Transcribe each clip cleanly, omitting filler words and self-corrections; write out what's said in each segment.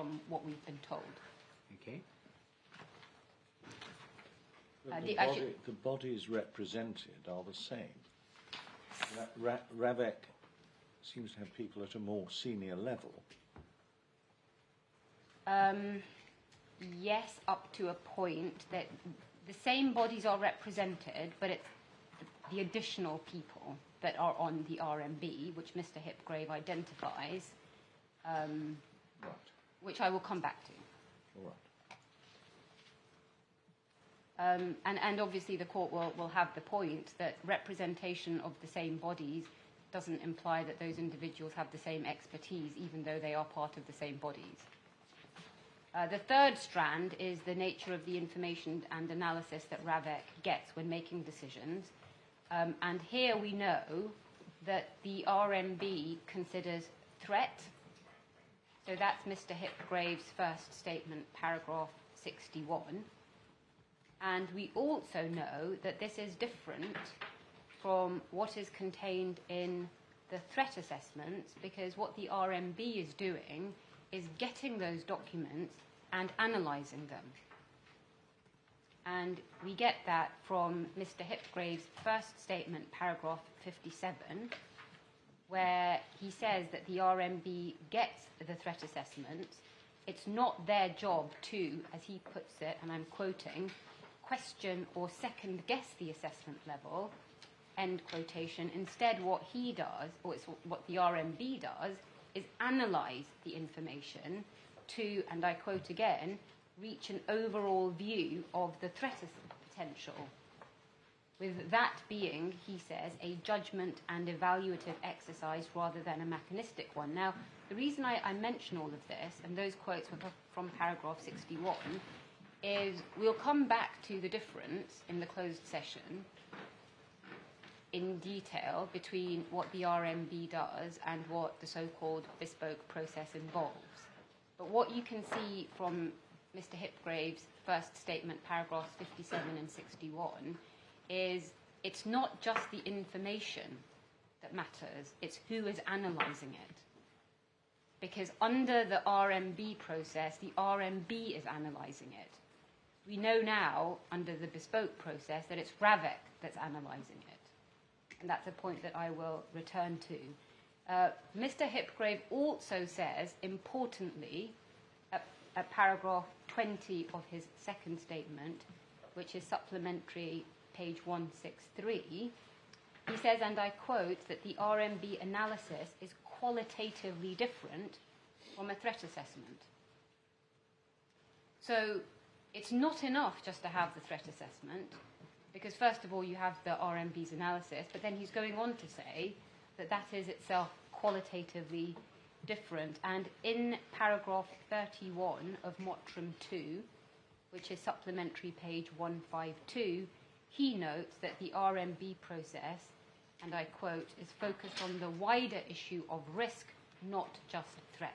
from what we've been told. Okay. The bodies represented are the same. Ravek seems to have people at a more senior level. Yes, up to a point that the same bodies are represented, but it's the additional people that are on the RMB, which Mr. Hipgrave identifies, Right. which I will come back to. All right. And obviously the court will have the point that representation of the same bodies doesn't imply that those individuals have the same expertise, even though they are part of the same bodies. The third strand is the nature of the information and analysis that Ravek gets when making decisions. And here we know that the RMB considers threat. So that's Mr. Hipgrave's first statement, paragraph 61. And we also know that this is different from what is contained in the threat assessments, because what the RMB is doing is getting those documents and analysing them. And we get that from Mr. Hipgrave's first statement, paragraph 57, where he says that the RMB gets the threat assessment. It's not their job to, as he puts it, and I'm quoting, question or second guess the assessment level, end quotation. Instead, what he does, or it's what the RMB does, is analyse the information to, and I quote again, reach an overall view of the threat potential, with that being, he says, a judgment and evaluative exercise rather than a mechanistic one. Now, the reason I mention all of this, and those quotes were from paragraph 61, is we'll come back to the difference in the closed session in detail between what the RMB does and what the so-called bespoke process involves. But what you can see from Mr. Hipgrave's first statement, paragraphs 57 and 61, is it's not just the information that matters, it's who is analysing it. Because under the RMB process, the RMB is analysing it. We know now, under the bespoke process, that it's Ravek that's analysing it. And that's a point that I will return to. Mr. Hipgrave also says, importantly, at paragraph 20 of his second statement, which is supplementary page 163, he says, and I quote, that the RMB analysis is qualitatively different from a threat assessment. So it's not enough just to have the threat assessment, because first of all you have the RMB's analysis, but then he's going on to say that that is itself qualitatively different. And in paragraph 31 of Mottram 2, which is supplementary page 152, he notes that the RMB process, and I quote, is focused on the wider issue of risk, not just threat.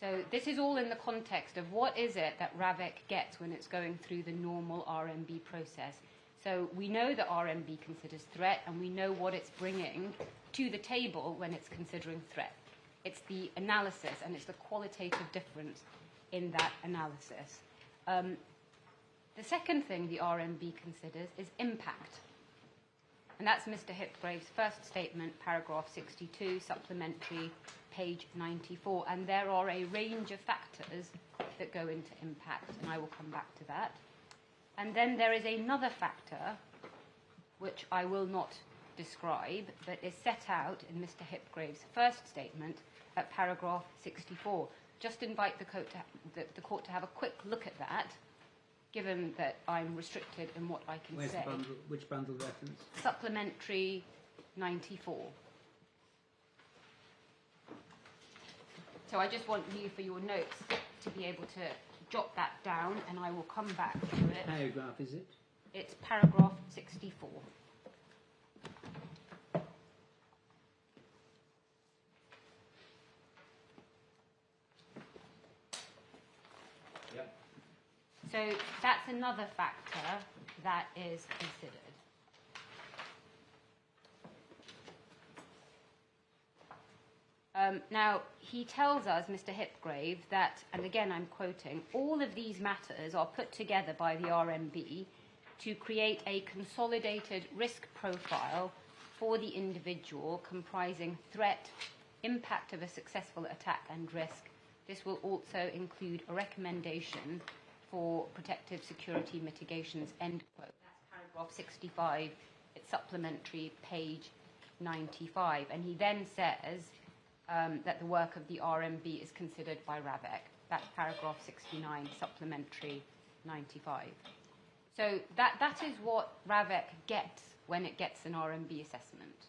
So this is all in the context of what is it that Ravek gets when it's going through the normal RMB process. So we know that RMB considers threat, and we know what it's bringing to the table when it's considering threat. It's the analysis, and it's the qualitative difference in that analysis. The second thing the RMB considers is impact. And that's Mr. Hipgrave's first statement, paragraph 62, supplementary, page 94. And there are a range of factors that go into impact, and I will come back to that. And then there is another factor, which I will not describe, but is set out in Mr. Hipgrave's first statement at paragraph 64. Just invite the court to have a quick look at that, given that I'm restricted in what I can Where's say. The bundle, which bundle reference? Supplementary 94. So I just want you, for your notes, to be able to jot that down, and I will come back to it. What paragraph is it? It's paragraph 64. Yep. So that's another factor that is considered. Now, he tells us, Mr. Hipgrave, that, and again I'm quoting, all of these matters are put together by the RMB to create a consolidated risk profile for the individual comprising threat, impact of a successful attack and risk. This will also include a recommendation for protective security mitigations, end quote. That's paragraph 65. It's supplementary, page 95. And he then says that the work of the RMB is considered by RAVEC. That's paragraph 69, supplementary 95. So that is what RAVEC gets when it gets an RMB assessment.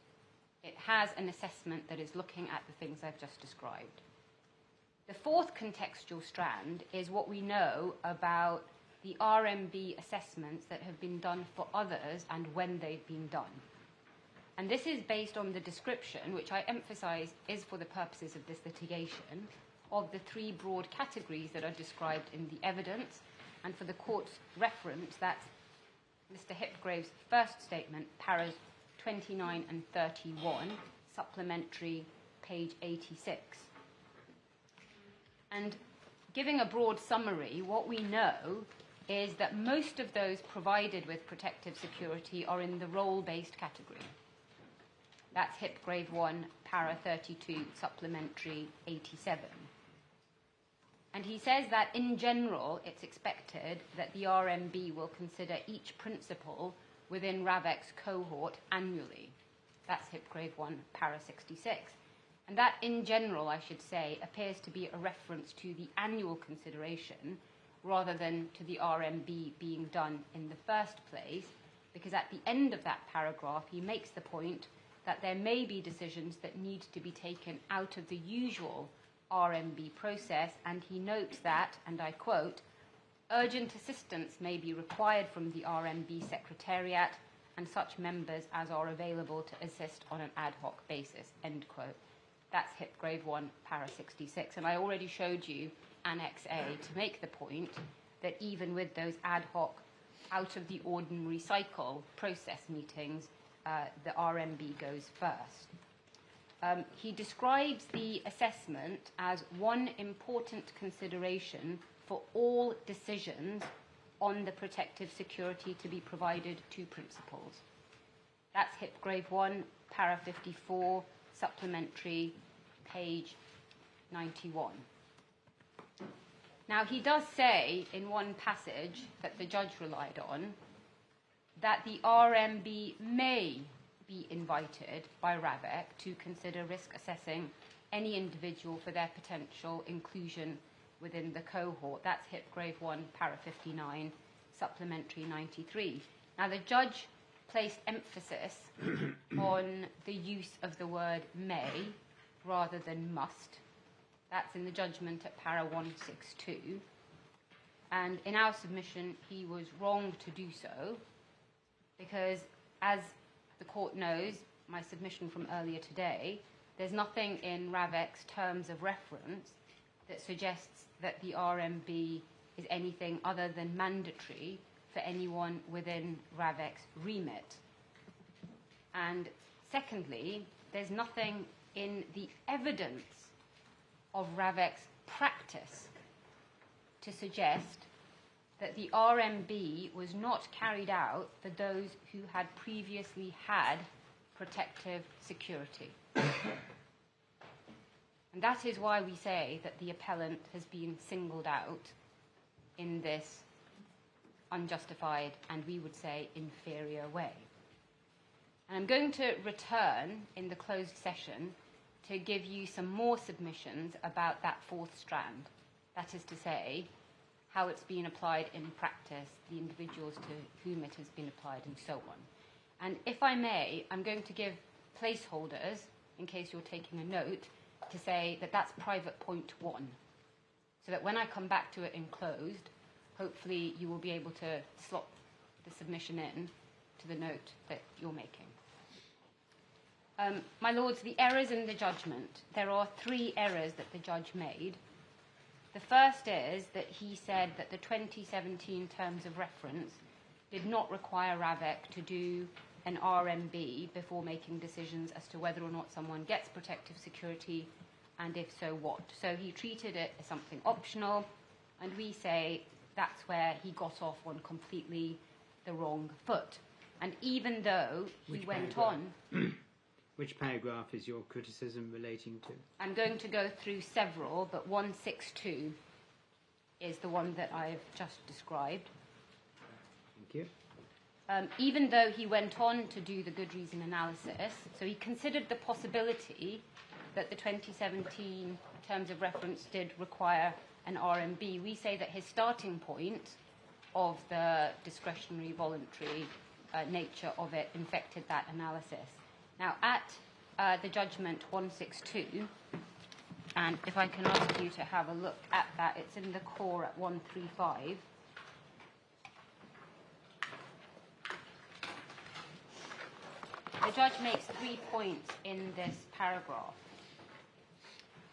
It has an assessment that is looking at the things I've just described. The fourth contextual strand is what we know about the RMB assessments that have been done for others and when they've been done. And this is based on the description, which I emphasize is for the purposes of this litigation, of the three broad categories that are described in the evidence. And for the court's reference, that's Mr. Hipgrave's first statement, paras 29 and 31, supplementary, page 86. And giving a broad summary, what we know is that most of those provided with protective security are in the role-based category. That's Hipgrave 1, para 32, supplementary 87. And he says that in general, it's expected that the RMB will consider each principle within RAVEC's cohort annually. That's Hipgrave 1, para 66. And that, in general, I should say, appears to be a reference to the annual consideration rather than to the RMB being done in the first place, because at the end of that paragraph, he makes the point that there may be decisions that need to be taken out of the usual RMB process, and he notes that, and I quote, urgent assistance may be required from the RMB Secretariat and such members as are available to assist on an ad hoc basis, end quote. That's Hipgrave 1, para 66. And I already showed you Annex A to make the point that even with those ad hoc, out of the ordinary cycle process meetings, the RMB goes first. He describes the assessment as one important consideration for all decisions on the protective security to be provided to principals. That's Hipgrave 1, para 54, supplementary, page 91. Now, he does say in one passage that the judge relied on that the RMB may be invited by RAVEC to consider risk assessing any individual for their potential inclusion within the cohort. That's Hipgrave 1, para 59, supplementary 93. Now, the judge placed emphasis on the use of the word may rather than must. That's in the judgment at para 162. And in our submission, he was wrong to do so because, as the court knows, my submission from earlier today, there's nothing in RAVEC's terms of reference that suggests that the RMB is anything other than mandatory for anyone within RAVEC's remit. And secondly, there's nothing in the evidence of RAVEC's practice to suggest that the RMB was not carried out for those who had previously had protective security. And that is why we say that the appellant has been singled out in this unjustified and, we would say, inferior way. And I'm going to return in the closed session to give you some more submissions about that fourth strand. That is to say, how it's been applied in practice, the individuals to whom it has been applied, and so on. And if I may, I'm going to give placeholders, in case you're taking a note, to say that that's private point 1, so that when I come back to it in closed, hopefully you will be able to slot the submission in to the note that you're making. My lords, the errors in the judgment. There are 3 errors that the judge made. The first is that he said that the 2017 terms of reference did not require RAVEC to do an RMB before making decisions as to whether or not someone gets protective security and if so, what? So he treated it as something optional, and we say that's where he got off on completely the wrong foot. And even though he went on... Which paragraph is your criticism relating to? I'm going to go through several, but 162 is the one that I've just described. Thank you. Even though he went on to do the good reason analysis, so he considered the possibility that the 2017 terms of reference did require an RMB, we say that his starting point of the discretionary voluntary nature of it infected that analysis. Now, at the judgment 162, and if I can ask you to have a look at that, it's in the core at 135. The judge makes 3 points in this paragraph.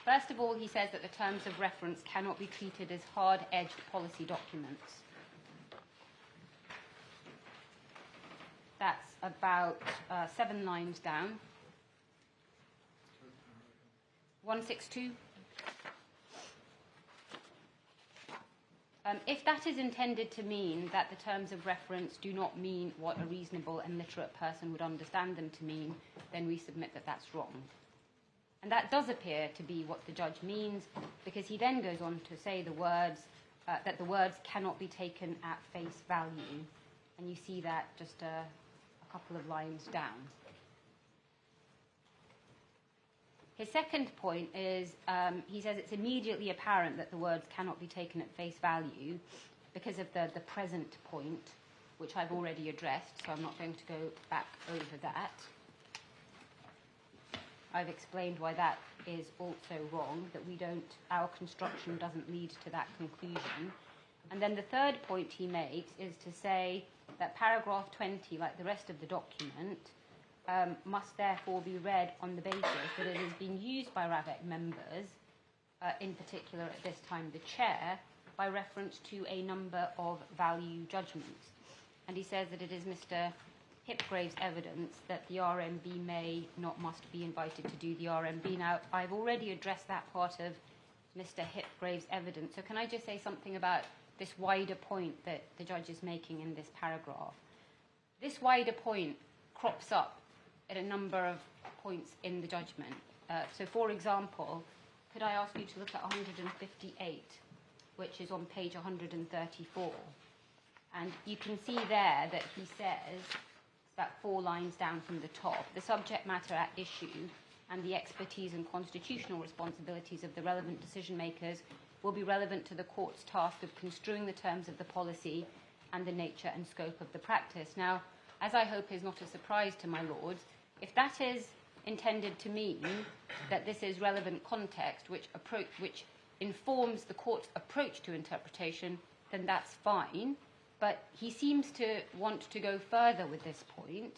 First of all, he says that the terms of reference cannot be treated as hard-edged policy documents. That's about 7 lines down. 162. If that is intended to mean that the terms of reference do not mean what a reasonable and literate person would understand them to mean, then we submit that that's wrong. And that does appear to be what the judge means, because he then goes on to say the words, that the words cannot be taken at face value. And you see that just a couple of lines down. His second point is, he says it's immediately apparent that the words cannot be taken at face value because of the present point, which I've already addressed, so I'm not going to go back over that. I've explained why that is also wrong, that our construction doesn't lead to that conclusion. And then the third point he makes is to say that paragraph 20, like the rest of the document, must therefore be read on the basis that it is being used by RAVEC members, in particular at this time the chair, by reference to a number of value judgments. And he says that it is Mr. Hipgrave's evidence that the RMB must be invited to do the RMB. Now, I've already addressed that part of Mr. Hipgrave's evidence, so can I just say something about this wider point that the judge is making in this paragraph? This wider point crops up at a number of points in the judgment. So, for example, could I ask you to look at 158, which is on page 134. And you can see there that he says, about 4 lines down from the top, the subject matter at issue and the expertise and constitutional responsibilities of the relevant decision makers will be relevant to the court's task of construing the terms of the policy and the nature and scope of the practice. Now, as I hope is not a surprise to my lords, if that is intended to mean that this is relevant context which informs the court's approach to interpretation, then that's fine. But he seems to want to go further with this point.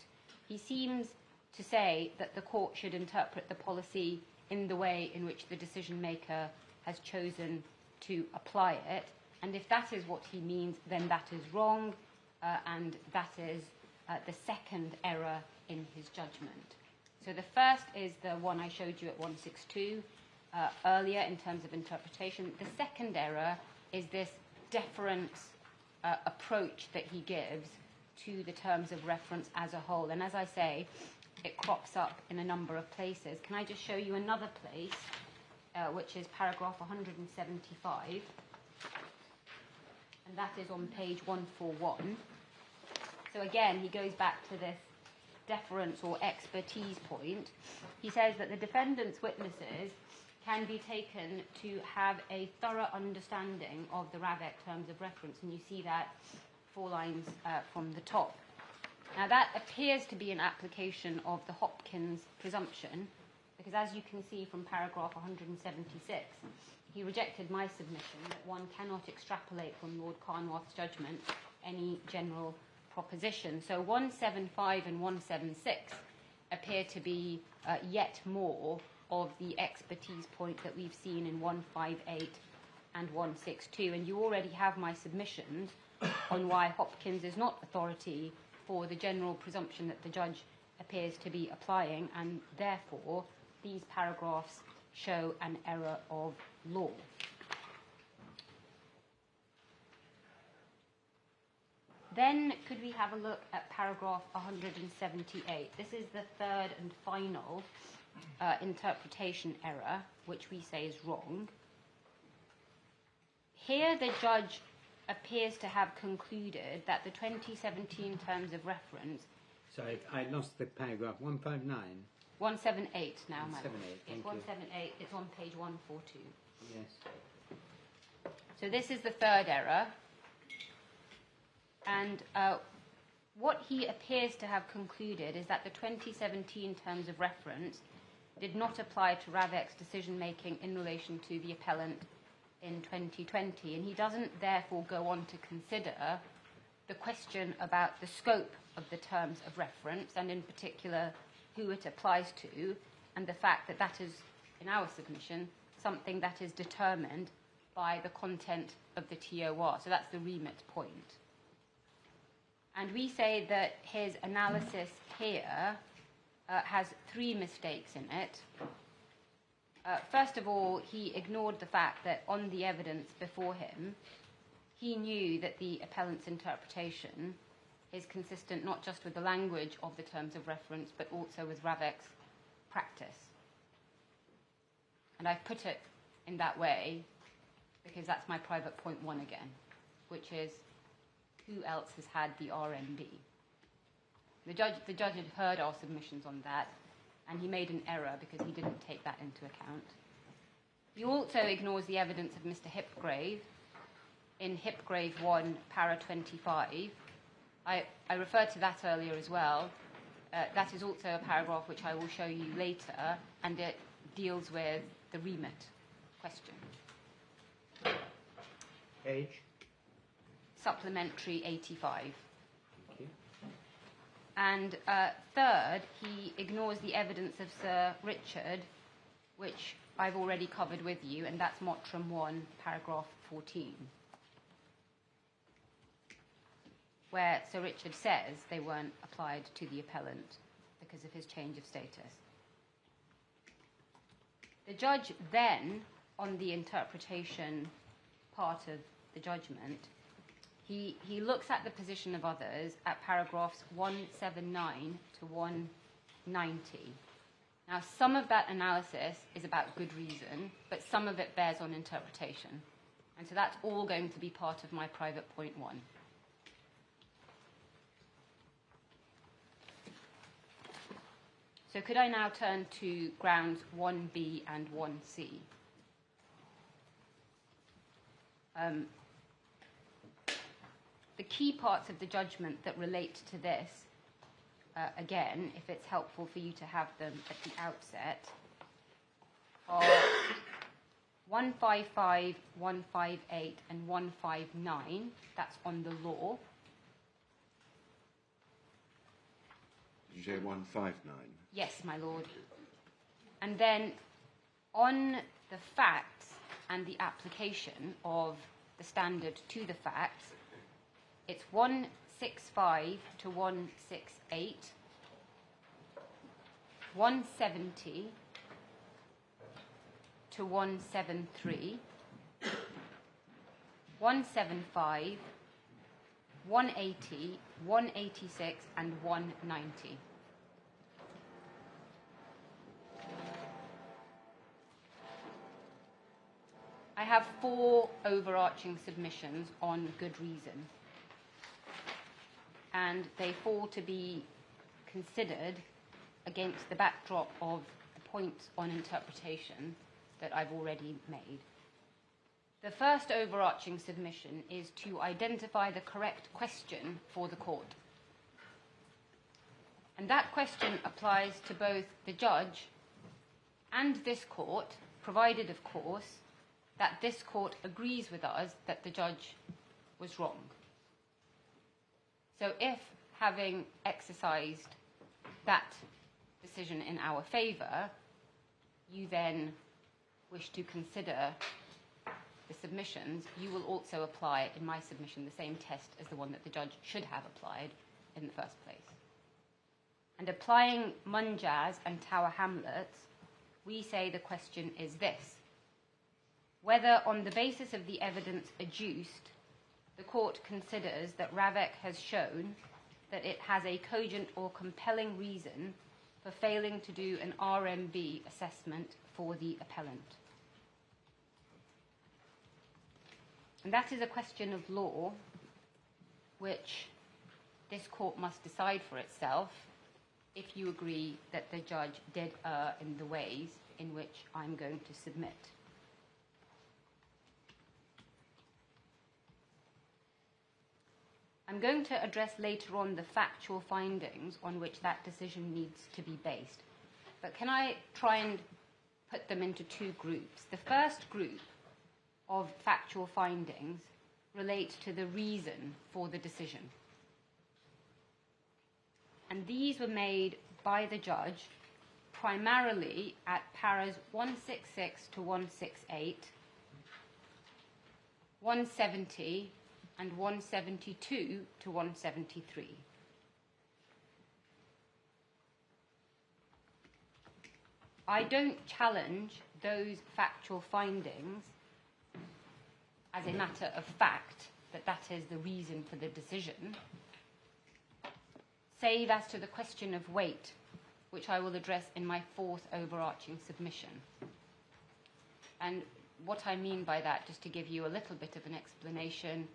He seems to say that the court should interpret the policy in the way in which the decision maker has chosen to apply it. And if that is what he means, then that is wrong, and that is the second error in his judgment. So the first is the one I showed you at 162 earlier in terms of interpretation. The second error is this deference approach that he gives to the terms of reference as a whole. And as I say, it crops up in a number of places. Can I just show you another place, which is paragraph 175, and that is on page 141. So again, he goes back to this deference or expertise point. He says that the defendant's witnesses can be taken to have a thorough understanding of the RAVEC terms of reference, and you see that 4 lines from the top. Now that appears to be an application of the Hopkins presumption, because as you can see from paragraph 176, he rejected my submission that one cannot extrapolate from Lord Carnwath's judgment any general proposition. So 175 and 176 appear to be yet more of the expertise point that we've seen in 158 and 162. And you already have my submissions on why Hopkins is not authority for the general presumption that the judge appears to be applying, and therefore these paragraphs show an error of law. Then could we have a look at paragraph 178? This is the third and final interpretation error, which we say is wrong. Here the judge appears to have concluded that the 2017 terms of reference... Sorry, I lost the paragraph. 159? 178 now, madam. 178, It's 178. It's on page 142. Yes. So this is the third error. And what he appears to have concluded is that the 2017 terms of reference did not apply to RAVEC's decision-making in relation to the appellant in 2020, and he doesn't therefore go on to consider the question about the scope of the terms of reference, and in particular who it applies to, and the fact that that is, in our submission, something that is determined by the content of the TOR. So that's the remit point. And we say that his analysis here has three mistakes in it. First of all, he ignored the fact that on the evidence before him, he knew that the appellant's interpretation is consistent not just with the language of the terms of reference, but also with RAVEC's practice. And I've put it in that way because that's my private point one again, which is who else has had the RMB? The judge had heard our submissions on that, and he made an error because he didn't take that into account. He also ignores the evidence of Mr. Hipgrave in Hipgrave 1, para 25. I referred to that earlier as well. That is also a paragraph which I will show you later, and it deals with the remit question. Page? Supplementary 85. Thank you. And third, he ignores the evidence of Sir Richard, which I've already covered with you, and that's Mottram 1, paragraph 14, where Sir Richard says they weren't applied to the appellant because of his change of status. The judge then, on the interpretation part of the judgment, he looks at the position of others at paragraphs 179 to 190. Now, some of that analysis is about good reason, but some of it bears on interpretation. And so that's all going to be part of my private point one. So could I now turn to grounds 1B and 1C? The key parts of the judgment that relate to this, again, if it's helpful for you to have them at the outset, are 155, 158, and 159. That's on the law. Did you say 159? Yes, my lord. And then on the facts and the application of the standard to the facts, it's 165 to 168, 170 to 173, 175, 180, 186, and 190. I have 4 overarching submissions on good reason, and they fall to be considered against the backdrop of the points on interpretation that I've already made. The first overarching submission is to identify the correct question for the court. And that question applies to both the judge and this court, provided, of course, that this court agrees with us that the judge was wrong. So if, having exercised that decision in our favour, you then wish to consider the submissions, you will also apply, in my submission, the same test as the one that the judge should have applied in the first place. And applying Munjaz and Tower Hamlets, we say the question is this: whether, on the basis of the evidence adduced, the court considers that Ravek has shown that it has a cogent or compelling reason for failing to do an RMB assessment for the appellant. And that is a question of law which this court must decide for itself if you agree that the judge did err in the ways in which I'm going to submit. I'm going to address later on the factual findings on which that decision needs to be based. But can I try and put them into two groups? The first group of factual findings relate to the reason for the decision. And these were made by the judge primarily at paras 166 to 168, 170, and 172 to 173. I don't challenge those factual findings as a matter of fact that that is the reason for the decision, save as to the question of weight, which I will address in my fourth overarching submission. And what I mean by that, just to give you a little bit of an explanation,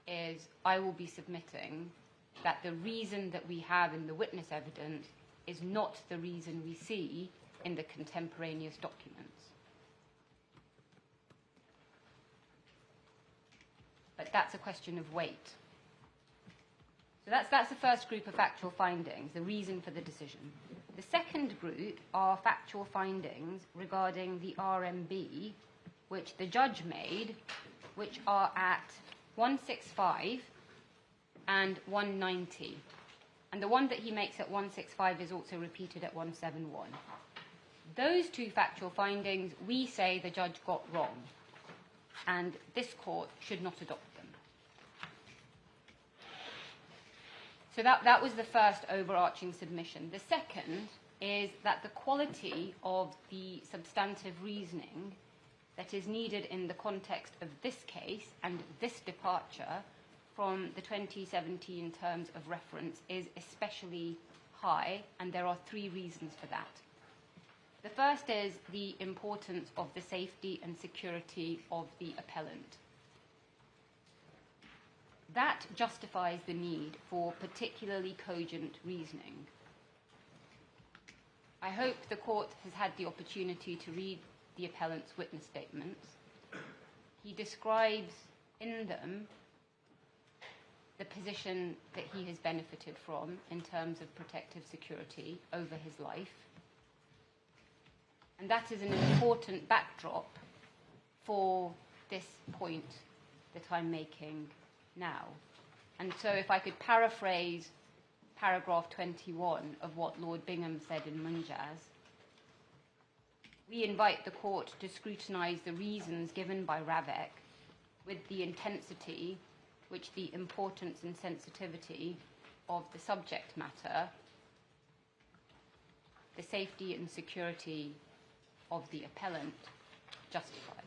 is I will be submitting that the reason that we have in the witness evidence is not the reason we see in the contemporaneous documents. But that's a question of weight. So that's the first group of factual findings, the reason for the decision. The second group are factual findings regarding the RMB, which the judge made, which are at 165 and 190. And the one that he makes at 165 is also repeated at 171. Those two factual findings, we say the judge got wrong, and this court should not adopt them. So that was the first overarching submission. The second is that the quality of the substantive reasoning that is needed in the context of this case and this departure from the 2017 terms of reference is especially high, and there are three reasons for that. The first is the importance of the safety and security of the appellant. That justifies the need for particularly cogent reasoning. I hope the court has had the opportunity to read the appellant's witness statements. He describes in them the position that he has benefited from in terms of protective security over his life. And that is an important backdrop for this point that I'm making now. And so if I could paraphrase paragraph 21 of what Lord Bingham said in Munjaz, we invite the court to scrutinise the reasons given by Ravek with the intensity which the importance and sensitivity of the subject matter, the safety and security of the appellant justifies.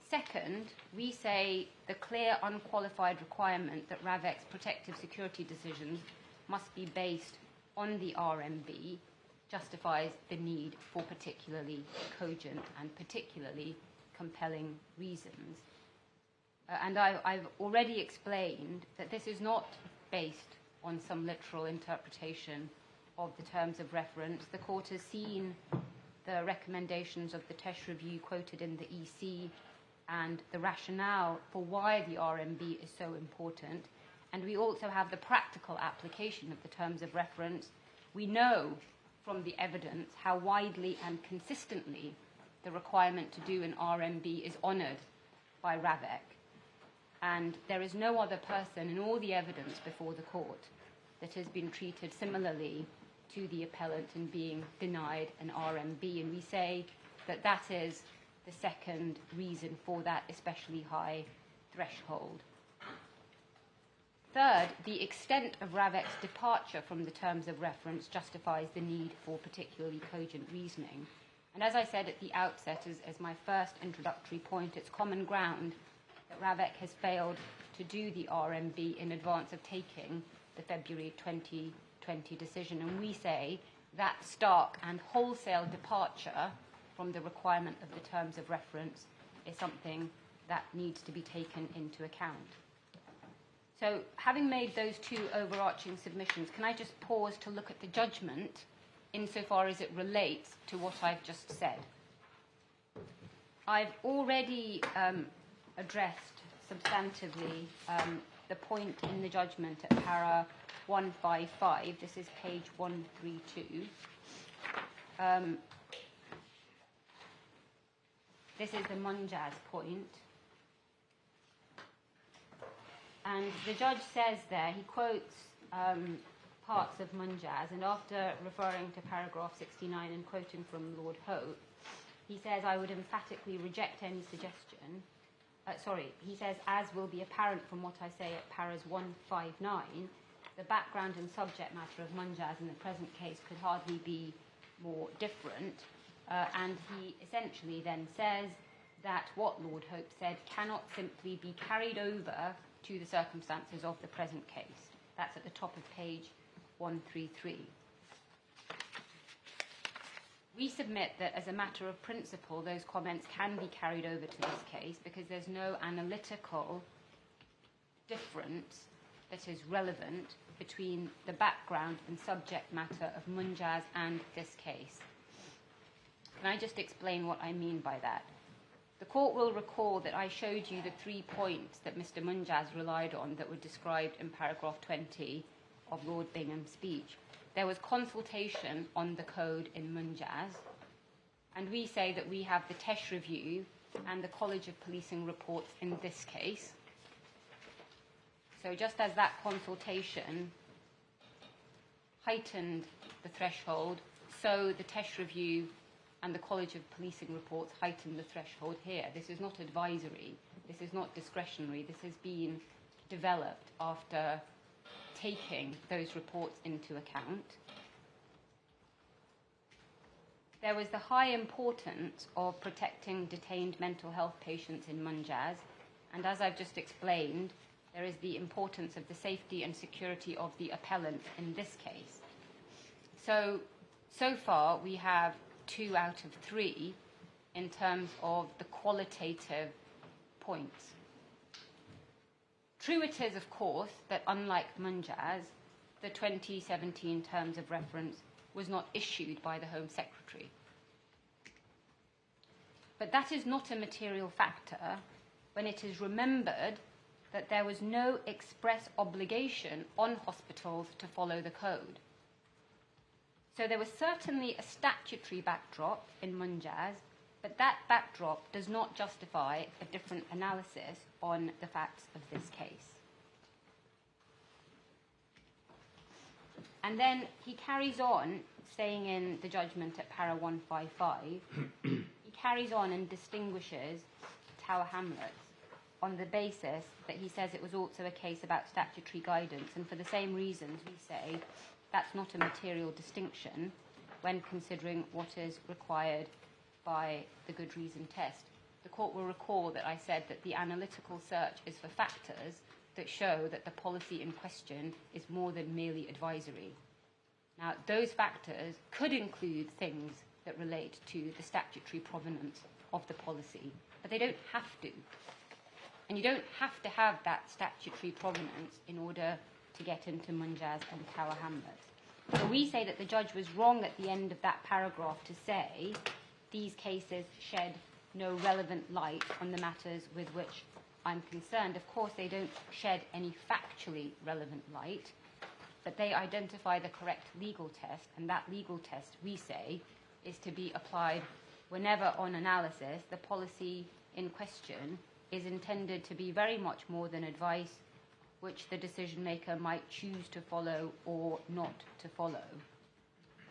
Second, we say the clear, unqualified requirement that Ravek's protective security decisions must be based on the RMB justifies the need for particularly cogent and particularly compelling reasons. And I've already explained that this is not based on some literal interpretation of the terms of reference. The court has seen the recommendations of the Tesh Review quoted in the EC and the rationale for why the RMB is so important. And we also have the practical application of the terms of reference. We know from the evidence how widely and consistently the requirement to do an RMB is honoured by Ravek. And there is no other person in all the evidence before the court that has been treated similarly to the appellant in being denied an RMB. And we say that that is the second reason for that especially high threshold. third, the extent of Ravek's departure from the terms of reference justifies the need for particularly cogent reasoning. And as I said at the outset, as my first introductory point, it's common ground that Ravek has failed to do the RMB in advance of taking the February 2020 decision. And we say that stark and wholesale departure from the requirement of the terms of reference is something that needs to be taken into account. So having made those two overarching submissions, can I just pause to look at the judgment insofar as it relates to what I've just said? I've already addressed substantively the point in the judgment at para 155. This is page 132. This is the Munjaz point. And the judge says there, he quotes parts of Munjaz, and after referring to paragraph 69 and quoting from Lord Hope, he says, I would emphatically reject any suggestion. He says, as will be apparent from what I say at paras 159, the background and subject matter of Munjaz in the present case could hardly be more different. And he essentially then says that what Lord Hope said cannot simply be carried over to the circumstances of the present case. That's at the top of page 133. We submit that as a matter of principle, those comments can be carried over to this case because there's no analytical difference that is relevant between the background and subject matter of Munjaz and this case. Can I just explain what I mean by that? The court will recall that I showed you the 3 points that Mr. Munjaz relied on that were described in paragraph 20 of Lord Bingham's speech. There was consultation on the code in Munjaz, and we say that we have the Tesh review and the College of Policing reports in this case. So just as that consultation heightened the threshold, so the Tesh review and the College of Policing reports heighten the threshold here. This is not advisory. This is not discretionary. This has been developed after taking those reports into account. There was the high importance of protecting detained mental health patients in Munjaz, and as I've just explained, there is the importance of the safety and security of the appellant in this case. So far we have 2 out of 3 in terms of the qualitative points. True it is, of course, that unlike Munjaz, the 2017 terms of reference was not issued by the Home Secretary. But that is not a material factor when it is remembered that there was no express obligation on hospitals to follow the code. So there was certainly a statutory backdrop in Munjaz, but that backdrop does not justify a different analysis on the facts of this case. And then he carries on, staying in the judgment at para 155, he carries on and distinguishes Tower Hamlets on the basis that he says it was also a case about statutory guidance, and for the same reasons we say that's not a material distinction when considering what is required by the good reason test. The court will recall that I said that the analytical search is for factors that show that the policy in question is more than merely advisory. Now, those factors could include things that relate to the statutory provenance of the policy, but they don't have to. And you don't have to have that statutory provenance in order to get into Munjaz and Tower Hamlets. So we say that the judge was wrong at the end of that paragraph to say these cases shed no relevant light on the matters with which I'm concerned. Of course, they don't shed any factually relevant light, but they identify the correct legal test, and that legal test, we say, is to be applied whenever on analysis the policy in question is intended to be very much more than advice which the decision maker might choose to follow or not to follow.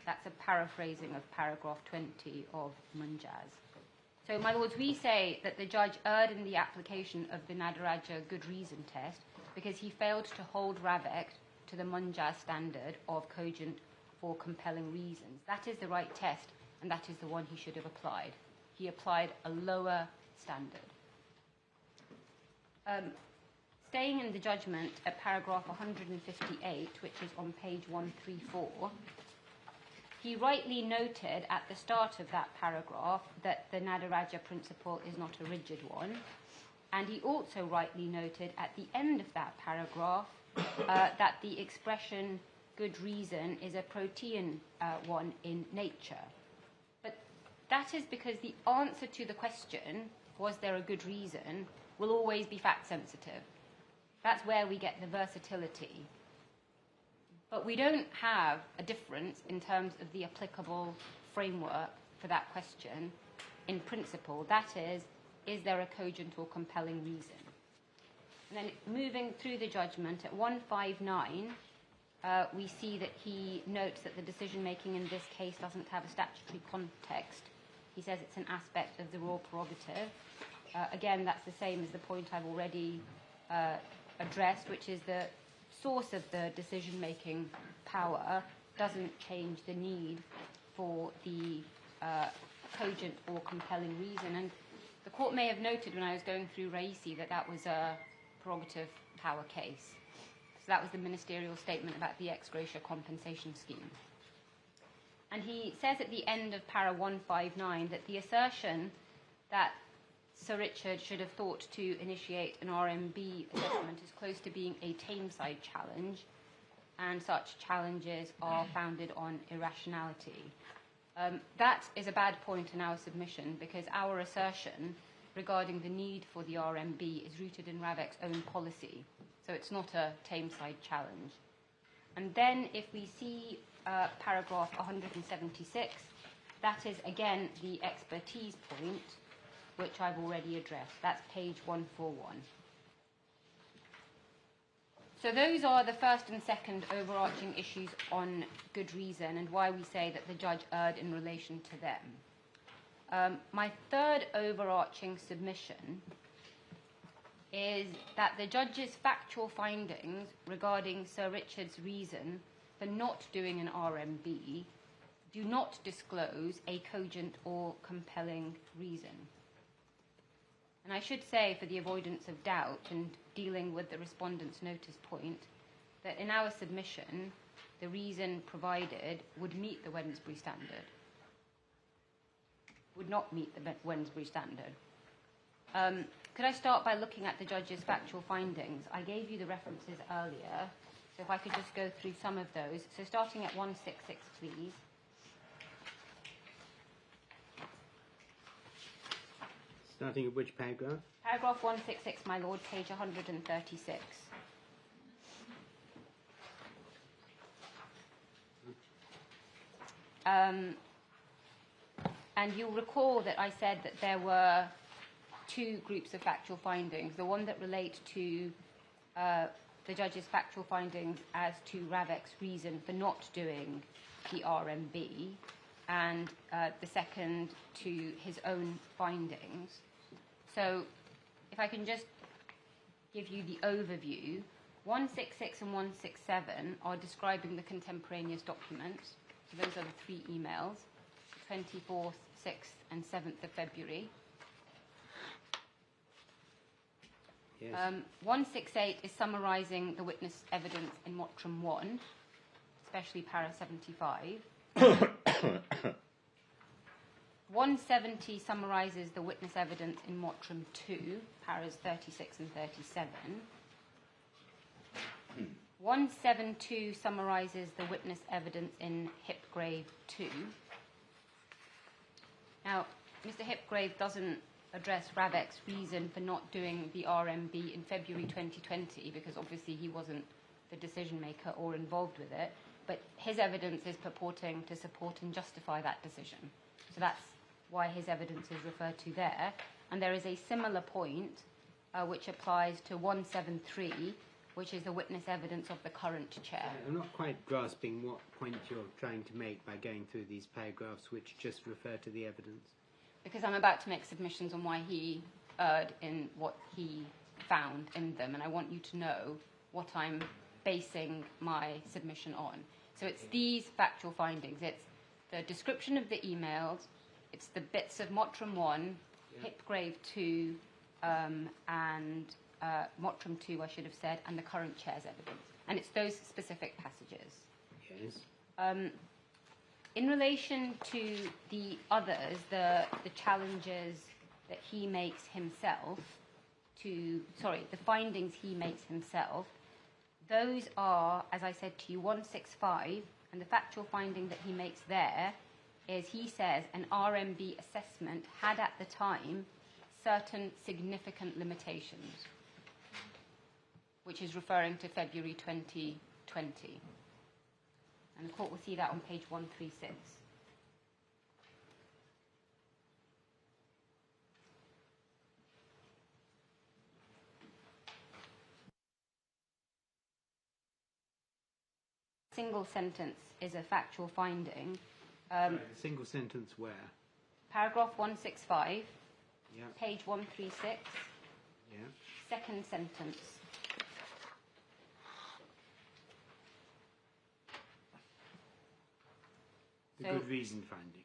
That's a paraphrasing of paragraph 20 of Munjaz. So, my lords, we say that the judge erred in the application of the Nadaraja good reason test because he failed to hold Ravek to the Munjaz standard of cogent for compelling reasons. That is the right test, and that is the one he should have applied. He applied a lower standard. Staying in the judgment at paragraph 158, which is on page 134, he rightly noted at the start of that paragraph that the Nadaraja principle is not a rigid one, and he also rightly noted at the end of that paragraph that the expression good reason is a protean one in nature. But that is because the answer to the question, was there a good reason, will always be fact sensitive. That's where we get the versatility. But we don't have a difference in terms of the applicable framework for that question in principle. That is there a cogent or compelling reason? And then moving through the judgment at 159, we see that he notes that the decision-making in this case doesn't have a statutory context. He says it's an aspect of the raw prerogative. Again, that's the same as the point I've already addressed, which is the source of the decision-making power doesn't change the need for the cogent or compelling reason. And the court may have noted when I was going through Raisi that that was a prerogative power case. So that was the ministerial statement about the ex gratia compensation scheme. And he says at the end of para 159 that the assertion that Sir Richard should have thought to initiate an RMB assessment is close to being a Tameside challenge, and such challenges are founded on irrationality. That is a bad point in our submission, because our assertion regarding the need for the RMB is rooted in Ravek's own policy, so it's not a Tameside challenge. And then if we see paragraph 176, that is again the expertise point, which I've already addressed. That's page 141. So those are the first and second overarching issues on good reason and why we say that the judge erred in relation to them. My third overarching submission is that the judge's factual findings regarding Sir Richard's reason for not doing an RMB do not disclose a cogent or compelling reason. And I should say, for the avoidance of doubt and dealing with the respondent's notice point, that in our submission, the reason provided would meet the Wednesbury standard, would not meet the Wednesbury standard. Could I start by looking at the judge's factual findings? I gave you the references earlier, so if I could just go through some of those. So starting at 166, please. Starting at which paragraph? Paragraph 166, my lord, page 136. And you'll recall that I said that there were two groups of factual findings. The one that relate to the judge's factual findings as to Ravek's reason for not doing the RMB, and the second to his own findings. So if I can just give you the overview, 166 and 167 are describing the contemporaneous documents. So those are the three emails, 24th, 6th and 7th of February. Yes. 168 is summarising the witness evidence in Mottram 1, especially para 75. 170 summarises the witness evidence in Mottram 2, paras 36 and 37. 172 summarises the witness evidence in Hipgrave 2. Now, Mr. Hipgrave doesn't address Ravek's reason for not doing the RMB in February 2020, because obviously he wasn't the decision maker or involved with it, but his evidence is purporting to support and justify that decision. So that's why his evidence is referred to there. And there is a similar point which applies to 173, which is the witness evidence of the current chair. I'm not quite grasping what point you're trying to make by going through these paragraphs which just refer to the evidence. Because I'm about to make submissions on why he erred in what he found in them, and I want you to know what I'm basing my submission on. So it's these factual findings. It's the description of the emails, it's the bits of Mottram 1, Hipgrave 2, and Mottram 2, I should have said, and the current chair's evidence. And it's those specific passages. Yes. In relation to the others, the challenges that he makes himself the findings he makes himself, those are, as I said to you, 165, and the factual finding that he makes there is he says an RMB assessment had at the time certain significant limitations, which is referring to February 2020. And the court will see that on page 136. Single sentence is a factual finding. Single sentence where? Paragraph 165, Yeah. page 136, Yeah. second sentence. The good reason finding.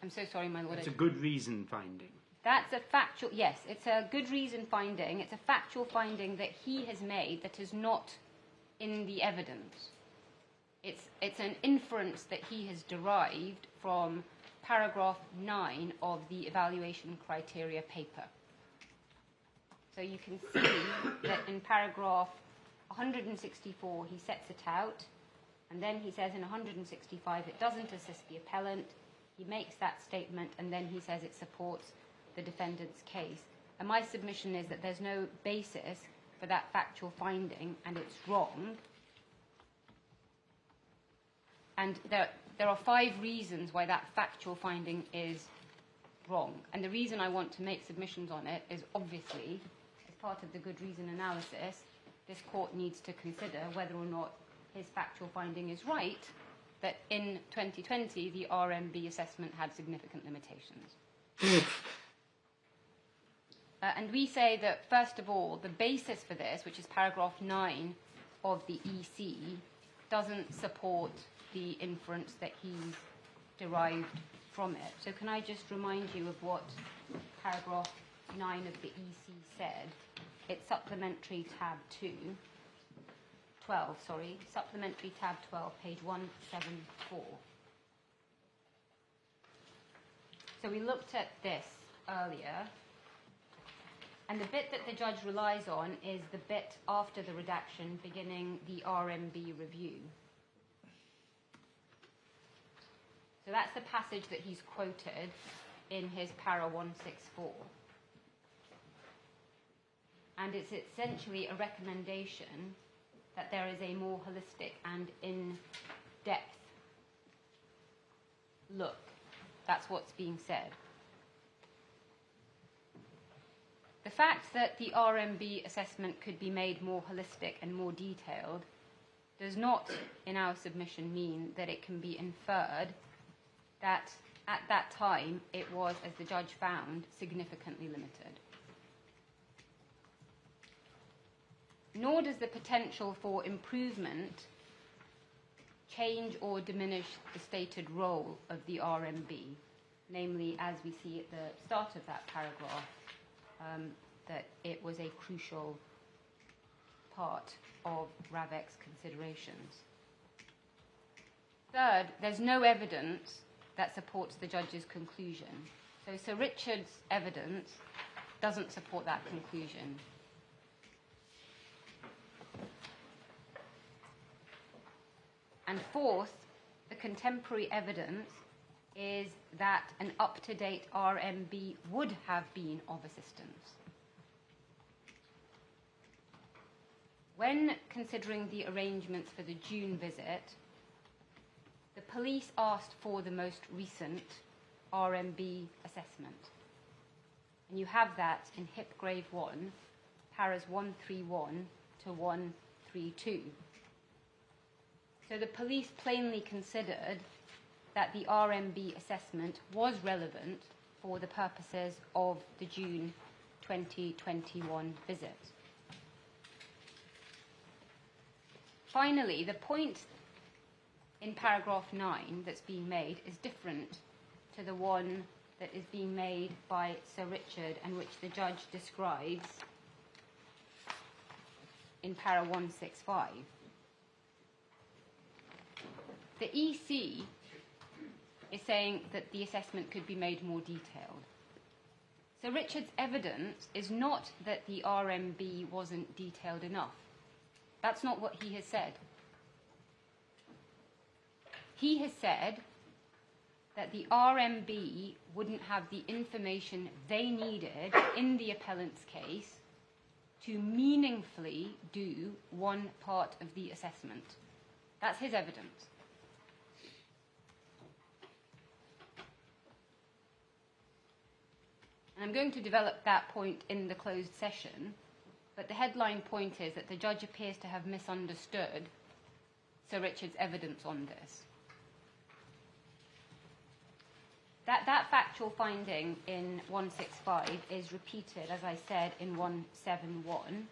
I'm so sorry, my lord. It's a good reason finding. That's a factual, yes, it's a good reason finding. It's a factual finding that he has made that is not in the evidence. It's an inference that he has derived from paragraph 9 of the evaluation criteria paper. So you can see that in paragraph 164 he sets it out, and then he says in 165 it doesn't assist the appellant. He makes that statement, and then he says it supports the defendant's case. And my submission is that there's no basis for that factual finding, and it's wrong. And there are 5 reasons why that factual finding is wrong. And the reason I want to make submissions on it is obviously, as part of the good reason analysis, this court needs to consider whether or not his factual finding is right, that in 2020 the RMB assessment had significant limitations. And we say that, first of all, the basis for this, which is paragraph 9 of the EC, doesn't support the inference that he's derived from it. So can I just remind you of what paragraph 9 of the EC said? It's supplementary tab 12, supplementary tab 12, page 174. So we looked at this earlier, and the bit that the judge relies on is the bit after the redaction beginning the RMB review. So that's the passage that he's quoted in his para 164. And it's essentially a recommendation that there is a more holistic and in-depth look. That's what's being said. The fact that the RMB assessment could be made more holistic and more detailed does not, in our submission, mean that it can be inferred that at that time it was, as the judge found, significantly limited. Nor does the potential for improvement change or diminish the stated role of the RMB, namely, as we see at the start of that paragraph, that it was a crucial part of RAVEC's considerations. Third, there's no evidence that supports the judge's conclusion. So Sir Richard's evidence doesn't support that conclusion. And fourth, the contemporary evidence is that an up-to-date RMB would have been of assistance. When considering the arrangements for the June visit, the police asked for the most recent RMB assessment. And you have that in Hipgrave 1, paras 131 to 132. So the police plainly considered that the RMB assessment was relevant for the purposes of the June 2021 visit. Finally, the point in paragraph 9 that's being made is different to the one that is being made by Sir Richard and which the judge describes in para 165. The EC is saying that the assessment could be made more detailed. Sir Richard's evidence is not that the RMB wasn't detailed enough. That's not what he has said. He has said that the RMB wouldn't have the information they needed in the appellant's case to meaningfully do one part of the assessment. That's his evidence. And I'm going to develop that point in the closed session, but the headline point is that the judge appears to have misunderstood Sir Richard's evidence on this. That factual finding in 165 is repeated, as I said, in 171.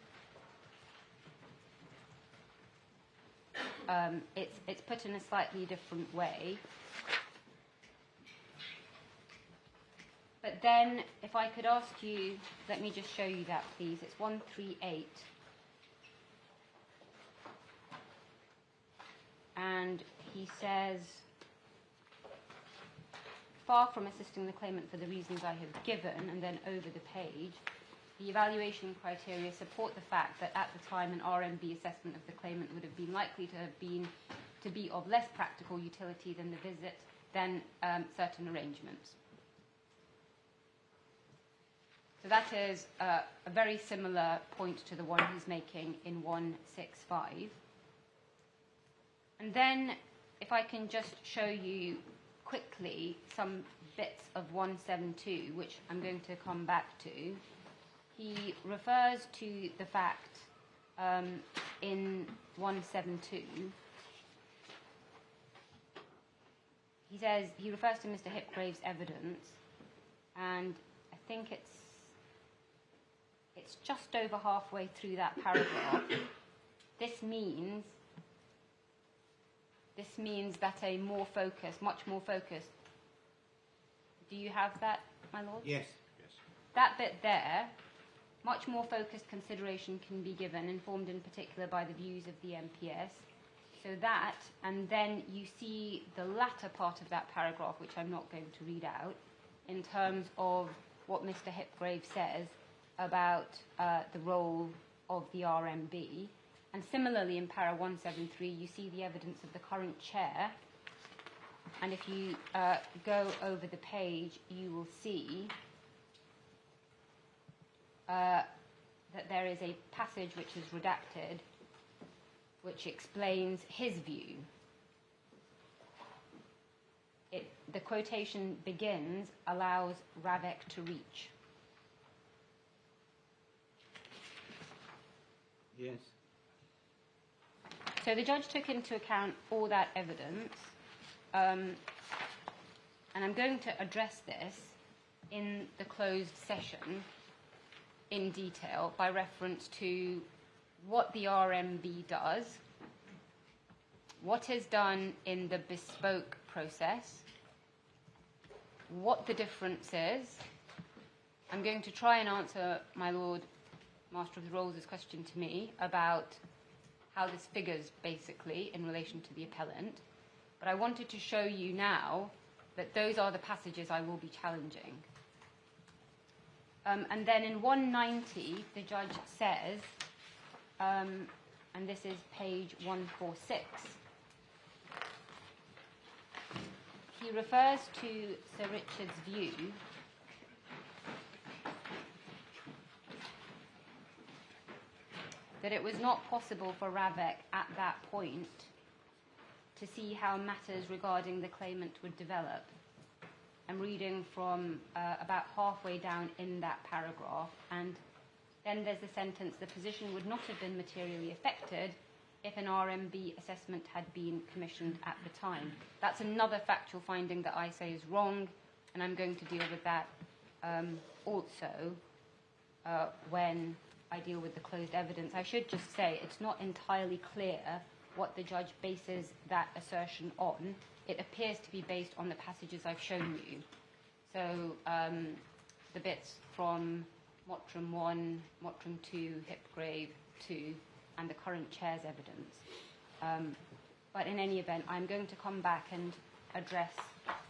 It's put in a slightly different way. But then, if I could ask you, let me just show you that, please. It's 138. And he says, far from assisting the claimant for the reasons I have given, and then over the page, the evaluation criteria support the fact that at the time an RMB assessment of the claimant would have been likely to be of less practical utility than the visit than certain arrangements. So that is a very similar point to the one he's making in 165. And then, if I can just show you quickly some bits of 172, which I'm going to come back to. He refers to the fact in 172, he refers to Mr. Hipgrave's evidence, and I think it's just over halfway through that paragraph. This means that a more focused, much more focused. Do you have that, my lord? Yes. That bit there, much more focused consideration can be given, informed in particular by the views of the MPS. So that, and then you see the latter part of that paragraph, which I'm not going to read out, in terms of what Mr. Hipgrave says about the role of the RMB. And similarly, in para 173, you see the evidence of the current chair. And if you go over the page, you will see that there is a passage which is redacted, which explains his view. The quotation begins, allows Ravek to reach. Yes. So the judge took into account all that evidence, and I'm going to address this in the closed session in detail by reference to what the RMB does, what is done in the bespoke process, what the difference is. I'm going to try and answer my Lord Master of the Rolls' question to me about how this figures, basically, in relation to the appellant. But I wanted to show you now that those are the passages I will be challenging. And then in 190, the judge says, and this is page 146, he refers to Sir Richard's view that it was not possible for Ravek at that point to see how matters regarding the claimant would develop. I'm reading from about halfway down in that paragraph, and then there's the sentence, the position would not have been materially affected if an RMB assessment had been commissioned at the time. That's another factual finding that I say is wrong, and I'm going to deal with that also. when I deal with the closed evidence. I should just say it's not entirely clear what the judge bases that assertion on. It appears to be based on the passages I've shown you. So the bits from Mottram 1, Mottram 2, Hipgrave 2, and the current chair's evidence. But in any event, I'm going to come back and address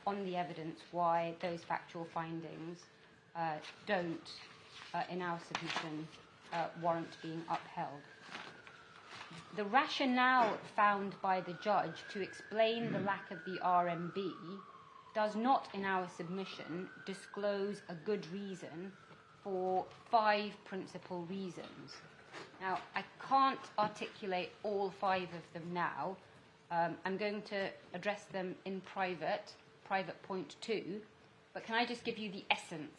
on the evidence why those factual findings don't, in our submission, warrant being upheld. The rationale found by the judge to explain the lack of the RMB does not, in our submission, disclose a good reason for 5 principal reasons. Now, I can't articulate all 5 of them now. I'm going to address them in private point 2, but can I just give you the essence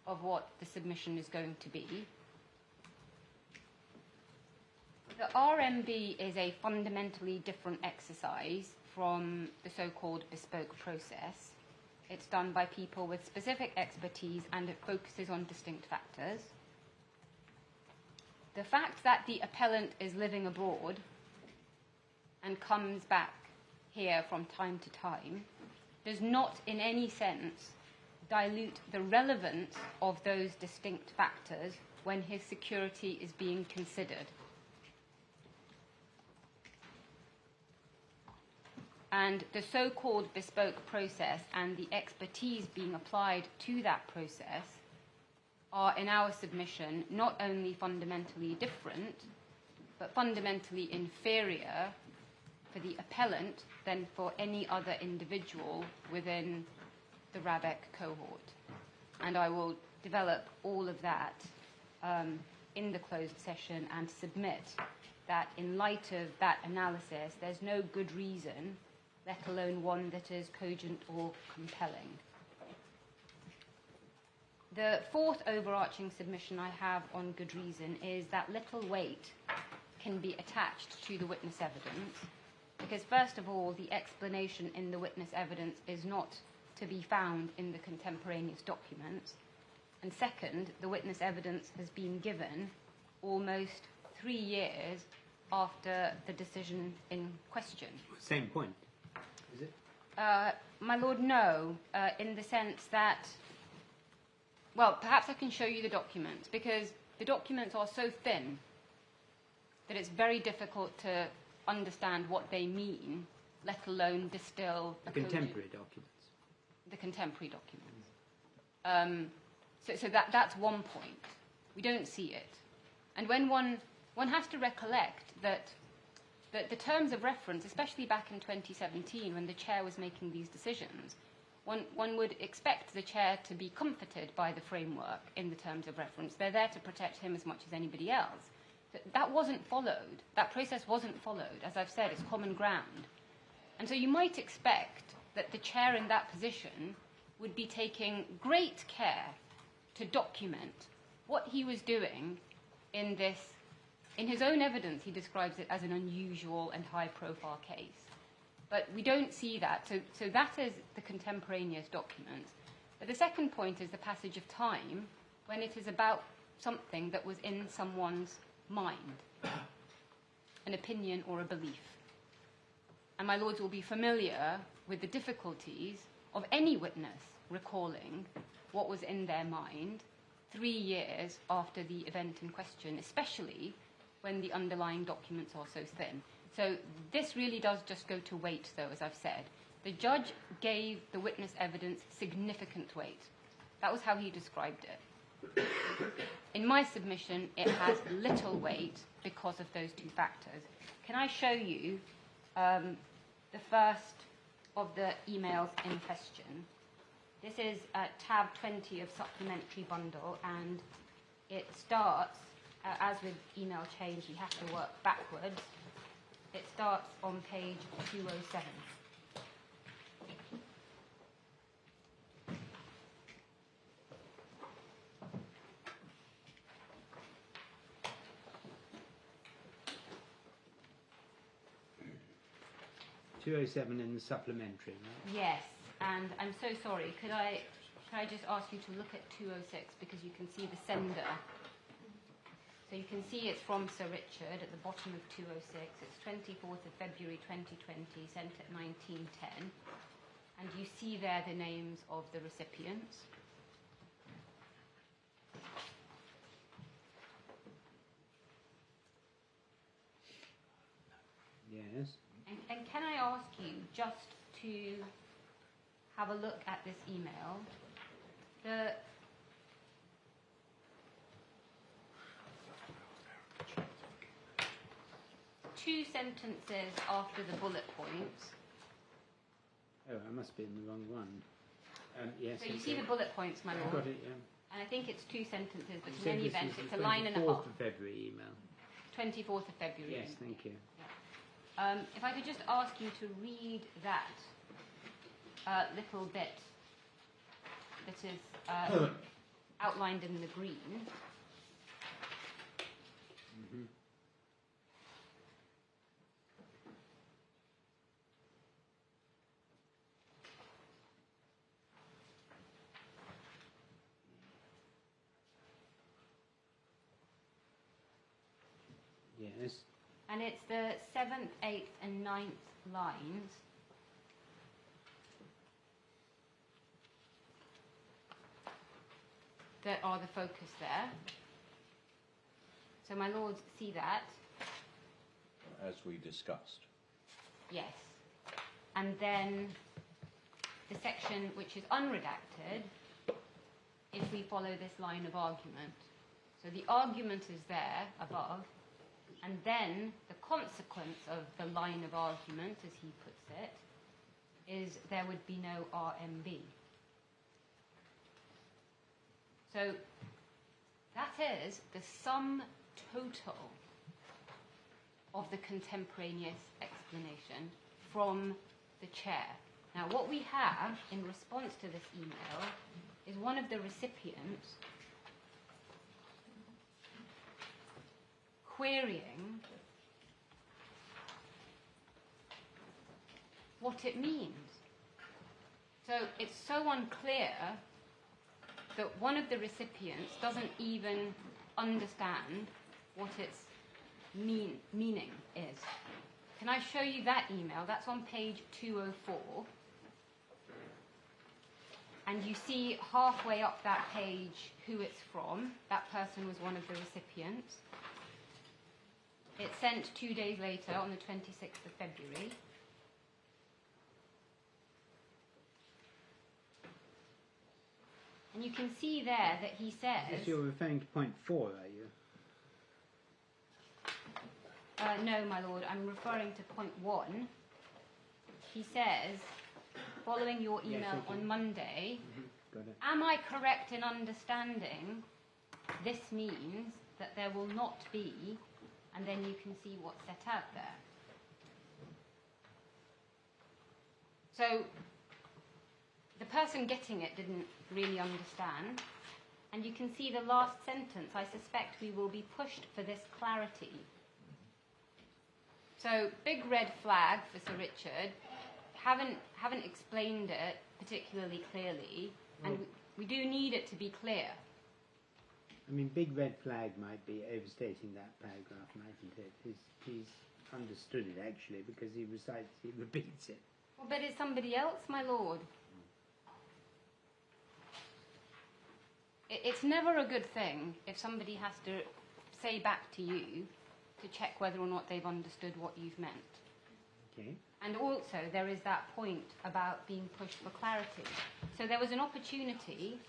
of what the submission is going to be? The RMB is a fundamentally different exercise from the so-called bespoke process. It's done by people with specific expertise and it focuses on distinct factors. The fact that the appellant is living abroad and comes back here from time to time does not in any sense dilute the relevance of those distinct factors when his security is being considered. And the so-called bespoke process and the expertise being applied to that process are, in our submission, not only fundamentally different, but fundamentally inferior for the appellant than for any other individual within the RABEC cohort. And I will develop all of that in the closed session and submit that in light of that analysis, there's no good reason, let alone one that is cogent or compelling. The 4th overarching submission I have on good reason is that little weight can be attached to the witness evidence, because first of all, the explanation in the witness evidence is not to be found in the contemporaneous documents, and second, the witness evidence has been given almost 3 years after the decision in question. Same point, is it? My Lord, no, in the sense that, well, perhaps I can show you the documents, because the documents are so thin that it's very difficult to understand what they mean, let alone distill the contemporary documents. The contemporary documents. So that's one point. We don't see it. And when one has to recollect that the terms of reference, especially back in 2017 when the chair was making these decisions, one would expect the chair to be comforted by the framework in the terms of reference. They're there to protect him as much as anybody else. That wasn't followed. That process wasn't followed. As I've said, it's common ground. And so you might expect that the chair in that position would be taking great care to document what he was doing in this. In his own evidence, he describes it as an unusual and high-profile case. But we don't see that. So that is the contemporaneous documents. But the second point is the passage of time when it is about something that was in someone's mind, an opinion or a belief. And my lords will be familiar with the difficulties of any witness recalling what was in their mind 3 years after the event in question, especially when the underlying documents are so thin. So this really does just go to weight, though, as I've said. The judge gave the witness evidence significant weight. That was how he described it. In my submission, it has little weight because of those 2 factors. Can I show you the first of the emails in question? This is tab 20 of supplementary bundle, and it starts, as with email change, you have to work backwards. It starts on page 207. In the supplementary, right? Yes, and I'm so sorry. Could I just ask you to look at 206, because you can see the sender So you can see it's from Sir Richard at the bottom of 206. It's 24th of February 2020, sent at 1910. And you see there the names of the recipients. Yes. And can I ask you just to have a look at this email? The two sentences after the bullet points. Oh, I must be in the wrong one. Yes. So you see the bullet points, my lord. I've got it, yeah. And I think it's two sentences, but So in any this event, is it's the a line and a 24th half. of February email. 24th of February. Yes, thank you. If I could just ask you to read that little bit that is outlined in the green. Mm-hmm. Yes. And it's the 7th, 8th and 9th lines. That are the focus there. So my lords see that. As we discussed. Yes. And then the section which is unredacted, if we follow this line of argument. So the argument is there above, and then the consequence of the line of argument, as he puts it, is there would be no RMB. So that is the sum total of the contemporaneous explanation from the chair. Now, what we have in response to this email is one of the recipients querying what it means. So it's so unclear that one of the recipients doesn't even understand what its meaning is. Can I show you that email? That's on page 204. And you see halfway up that page who it's from. That person was one of the recipients. It's sent 2 days later on the 26th of February. And you can see there that he says... Yes, you're referring to point 4, are you? No, my lord, I'm referring to point 1. He says, following your email on Monday, Got it. am I correct in understanding this means that there will not be, and then you can see what's set out there. So the person getting it didn't really understand, and you can see the last sentence, I suspect we will be pushed for this clarity. So, big red flag for Sir Richard. Haven't explained it particularly clearly, and we do need it to be clear. I mean, big red flag might be overstating that paragraph, mightn't it? He's understood it, actually, because he repeats it. Well, but it's somebody else, my lord. It's never a good thing if somebody has to say back to you to check whether or not they've understood what you've meant. Okay. And also, there is that point about being pushed for clarity. So there was an opportunity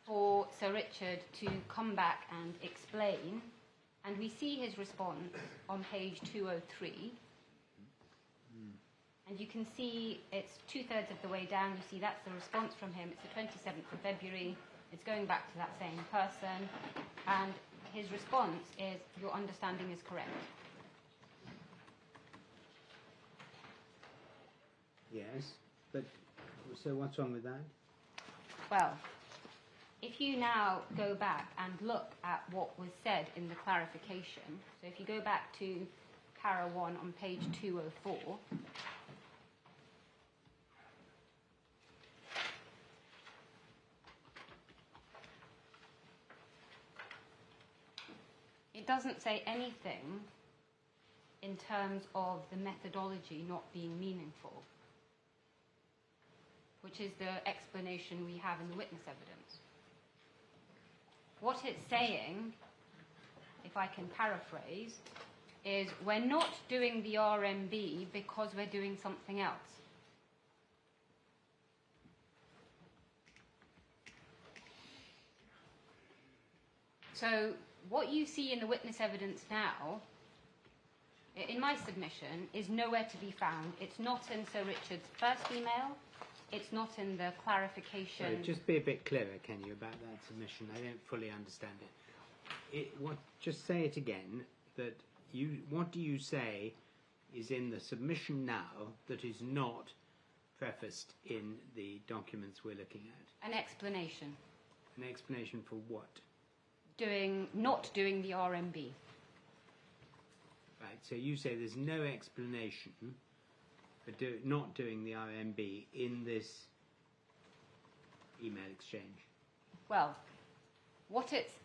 for Sir Richard to come back and explain, and we see his response on page 203. And you can see it's 2/3 of the way down. You see that's the response from him. It's the 27th of February. It's going back to that same person. And his response is, your understanding is correct. Yes, but so what's wrong with that? Well, if you now go back and look at what was said in the clarification, so if you go back to para 1 on page 204, It doesn't say anything in terms of the methodology not being meaningful, which is the explanation we have in the witness evidence. What it's saying, if I can paraphrase, is we're not doing the RMB because we're doing something else. So what you see in the witness evidence now, in my submission, is nowhere to be found. It's not in Sir Richard's first email. It's not in the clarification. Sorry, just be a bit clearer, can you, about that submission? I don't fully understand it. Just say it again. What do you say is in the submission now that is not prefaced in the documents we're looking at? An explanation. An explanation for what? Not doing the RMB. Right, so you say there's no explanation for not doing the RMB in this email exchange. Well,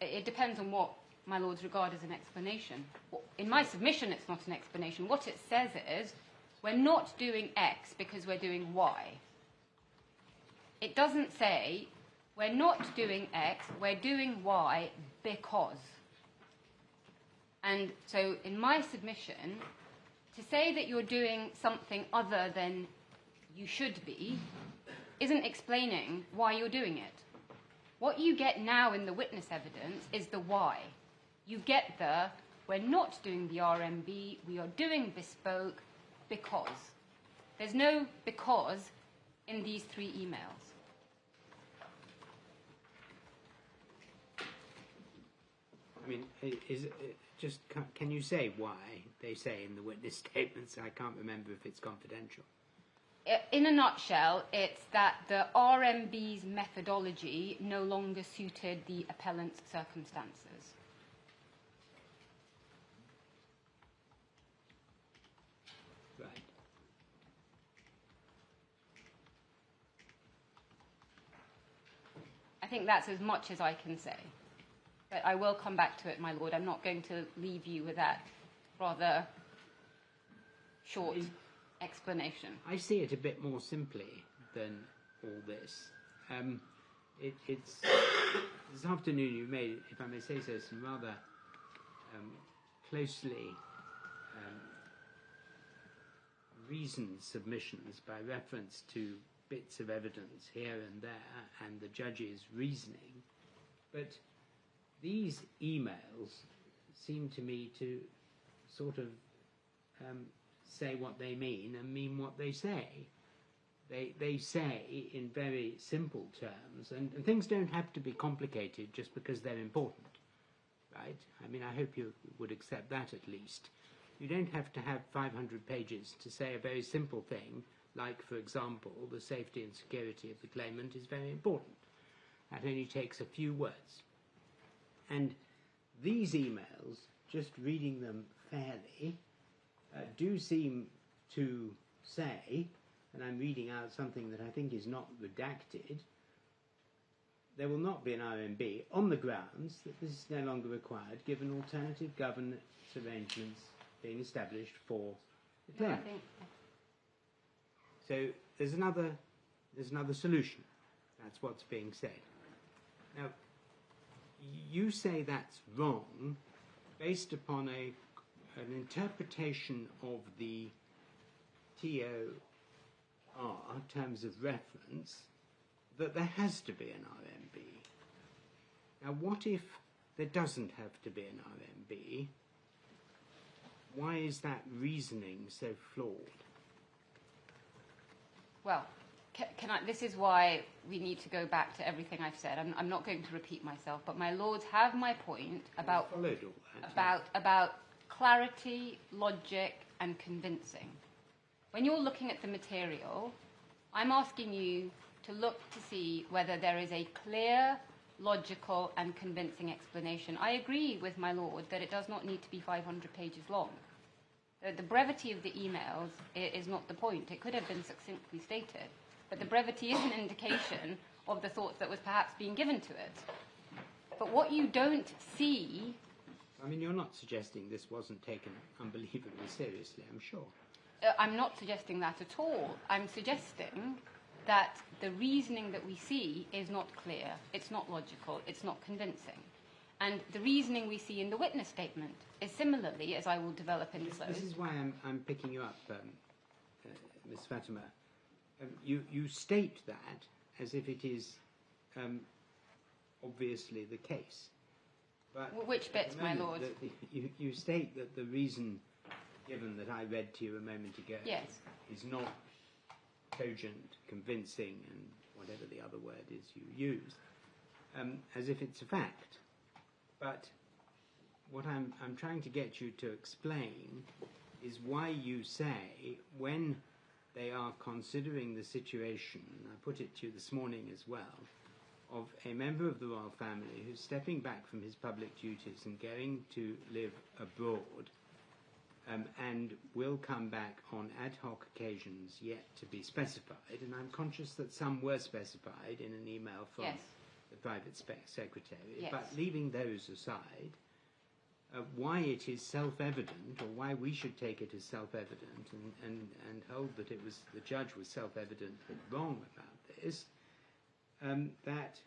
it depends on what my lords regard as an explanation. In my submission, it's not an explanation. What it says is, we're not doing X because we're doing Y. It doesn't say, we're not doing X, we're doing Y because. And so in my submission, to say that you're doing something other than you should be isn't explaining why you're doing it. What you get now in the witness evidence is the why. You get the, we're not doing the RMB, we are doing bespoke because. There's no because in these 3 emails. I mean, can you say why they say in the witness statements? I can't remember if it's confidential. In a nutshell, it's that the RMB's methodology no longer suited the appellant's circumstances. Right. I think that's as much as I can say. But I will come back to it, my lord. I'm not going to leave you with that rather short explanation. I see it a bit more simply than all this. It's this afternoon you made, if I may say so, some rather closely reasoned submissions by reference to bits of evidence here and there and the judge's reasoning. But these emails seem to me to sort of say what they mean and mean what they say. They say in very simple terms, and things don't have to be complicated just because they're important, right? I mean, I hope you would accept that at least. You don't have to have 500 pages to say a very simple thing, like, for example, the safety and security of the claimant is very important. That only takes a few words. And these emails, just reading them fairly, do seem to say, and I'm reading out something that I think is not redacted, there will not be an RMB on the grounds that this is no longer required given alternative governance arrangements being established for the claimant. So there's another solution. That's what's being said. Now, you say that's wrong based upon an interpretation of the TOR, terms of reference, that there has to be an RMB. Now, what if there doesn't have to be an RMB? Why is that reasoning so flawed? Well, this is why we need to go back to everything I've said. I'm not going to repeat myself, but my lords have my point about clarity, logic, and convincing. When you're looking at the material, I'm asking you to look to see whether there is a clear, logical, and convincing explanation. I agree with my lord that it does not need to be 500 pages long. The brevity of the emails is not the point. It could have been succinctly stated. But the brevity is an indication of the thought that was perhaps being given to it. But what you don't see I mean, you're not suggesting this wasn't taken unbelievably seriously, I'm sure. I'm not suggesting that at all. I'm suggesting that the reasoning that we see is not clear, it's not logical, it's not convincing. And the reasoning we see in the witness statement is similarly, as I will develop in the slows. This is why I'm picking you up, Ms. Fatima. You state that as if it is obviously the case. But which bits, my lord? You state that the reason given that I read to you a moment ago is not cogent, convincing, and whatever the other word is you use, as if it's a fact. But what I'm trying to get you to explain is why you say, when they are considering the situation, and I put it to you this morning as well, of a member of the royal family who's stepping back from his public duties and going to live abroad, and will come back on ad hoc occasions yet to be specified, and I'm conscious that some were specified in an email from the private secretary, but leaving those aside, why it is self-evident, or why we should take it as self-evident and hold that it was the judge was self-evident but wrong about this, that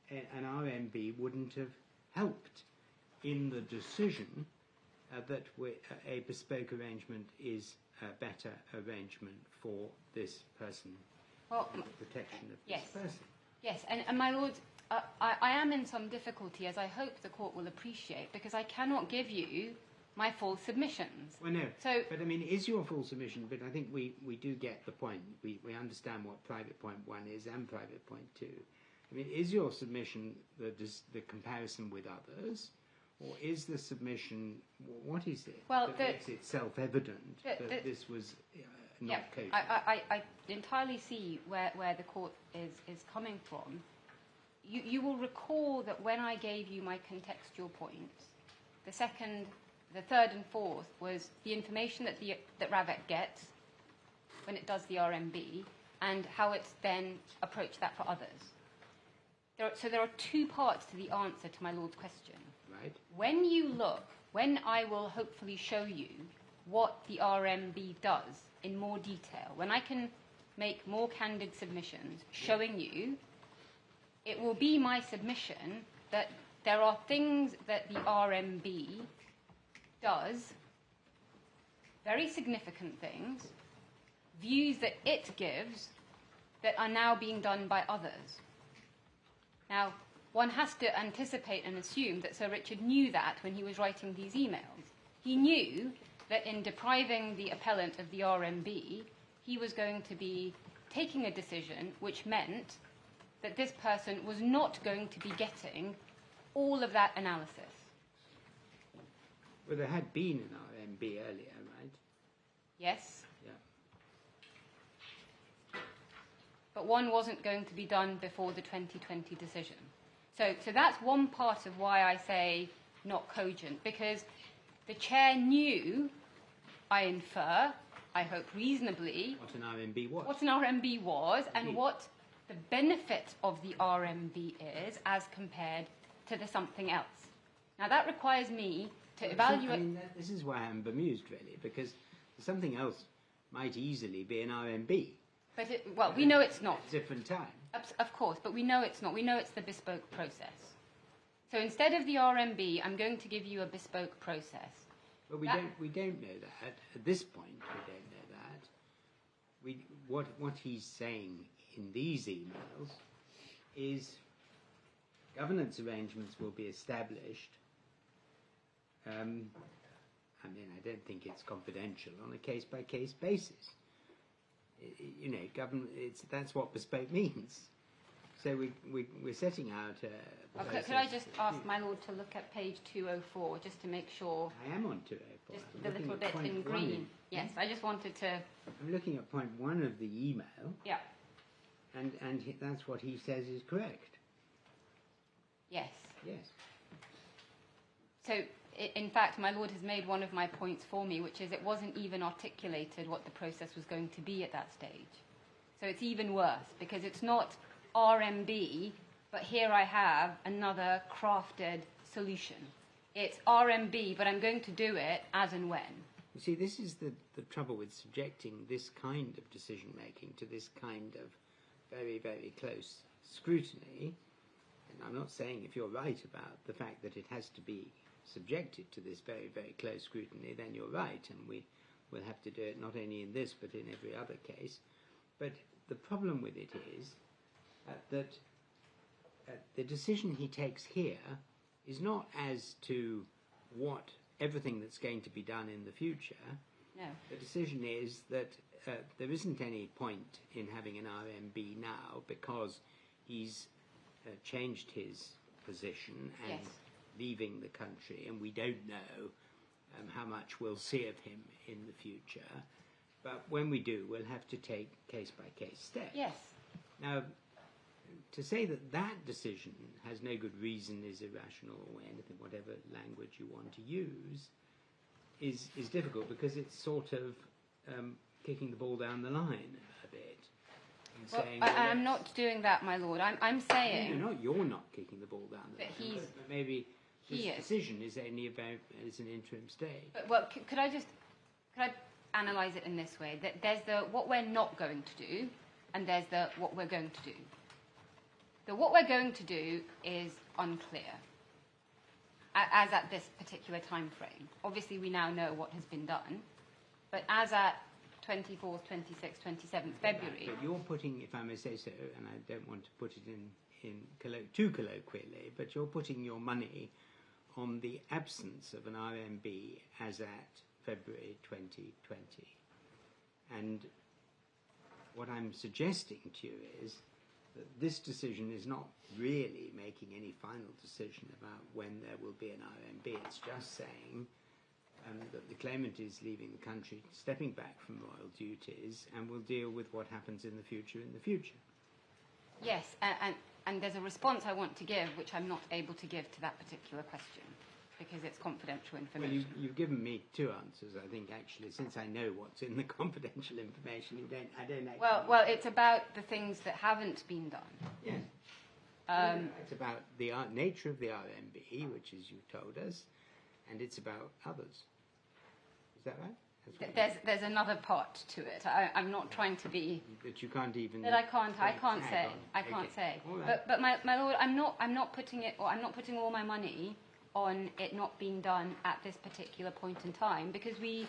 an RMB wouldn't have helped in the decision that a bespoke arrangement is a better arrangement for this person, for the protection of this person. Yes, and my lord, I am in some difficulty, as I hope the court will appreciate, because I cannot give you my full submissions. Well, no, but I mean, is your full submission, but I think we do get the point. We understand what private point 1 is and private point 2. I mean, is your submission the comparison with others, or is the submission, what is it that makes it self-evident that this was not cogent? I entirely see where the court is coming from. You will recall that when I gave you my contextual points, the second, the third and fourth was the information that RAVEC gets when it does the RMB, and how it's then approached that for others. So there are two parts to the answer to my lord's question. Right. When I will hopefully show you what the RMB does in more detail, when I can make more candid submissions showing you, it will be my submission that there are things that the RMB does, very significant things, views that it gives that are now being done by others. Now, one has to anticipate and assume that Sir Richard knew that when he was writing these emails. He knew that in depriving the appellant of the RMB, he was going to be taking a decision which meant that this person was not going to be getting all of that analysis. Well, there had been an RMB earlier, right? Yes. Yeah. But one wasn't going to be done before the 2020 decision. So that's one part of why I say not cogent, because the chair knew, I infer, I hope reasonably, what an RMB was. What an RMB was, and what the benefit of the RMB is as compared to the something else. Now that requires me to evaluate... I mean, this is why I'm bemused, really, because something else might easily be an RMB. But we know it's not. At a different time. Of course, but we know it's not. We know it's the bespoke process. So instead of the RMB, I'm going to give you a bespoke process. But we don't know that. At this point, we don't know that. What he's saying in these emails is governance arrangements will be established. I mean, I don't think it's confidential on a case-by-case basis. You know, that's what bespoke means. So we're setting out a process. Could I just ask my lord to look at page 204 just to make sure? I am on 204. Just the little bit in green. Yes, I just wanted to... I'm looking at point 1 of the email. Yeah. And that's what he says is correct. Yes. Yes. So, in fact, my lord has made one of my points for me, which is it wasn't even articulated what the process was going to be at that stage. So it's even worse, because it's not RMB, but here I have another crafted solution. it's RMB, but I'm going to do it as and when. You see, this is the trouble with subjecting this kind of decision-making to this kind of very, very close scrutiny. And I'm not saying if you're right about the fact that it has to be subjected to this very, very close scrutiny, then you're right, and we will have to do it not only in this but in every other case. But the problem with it is that the decision he takes here is not as to what everything that's going to be done in the future. No. The decision is that there isn't any point in having an RMB now because he's changed his position and Yes. leaving the country, and we don't know how much we'll see of him in the future. But when we do, we'll have to take case-by-case steps. Yes. Now, to say that that decision has no good reason, is irrational, or anything, whatever language you want to use, is difficult because it's sort of kicking the ball down the line a bit. And Well, saying, I'm not doing that, my lord. I'm saying... No, you're not kicking the ball down the But line. he's- But maybe this he is. decision is only about as an interim stage. But, well, could I analyse it in this way? That there's the what we're not going to do, and there's the what we're going to do. The what we're going to do is unclear, as at this particular time frame. Obviously, we now know what has been done, but as at 24th, 26th, 27th February... But you're putting, if I may say so, and I don't want to put it too colloquially, but you're putting your money on the absence of an RMB as at February 2020. And what I'm suggesting to you is that this decision is not really making any final decision about when there will be an RMB. It's just saying that the claimant is leaving the country, stepping back from royal duties, and will deal with what happens in the future. Yes, and there's a response I want to give, which I'm not able to give to that particular question, because it's confidential Well, information. you've given me two answers, I think, actually. Since I know what's in the confidential information, I don't actually... Well, it's about the things that haven't been done. Yes. It's about the nature of the RMB, which, as you told us, and it's about others. Is that right? That's what There's another part to it. I'm not trying to be... that you can't even... That I can't say. I Okay. can't say. All right. But my lord, I'm not putting all my money on it not being done at this particular point in time, because we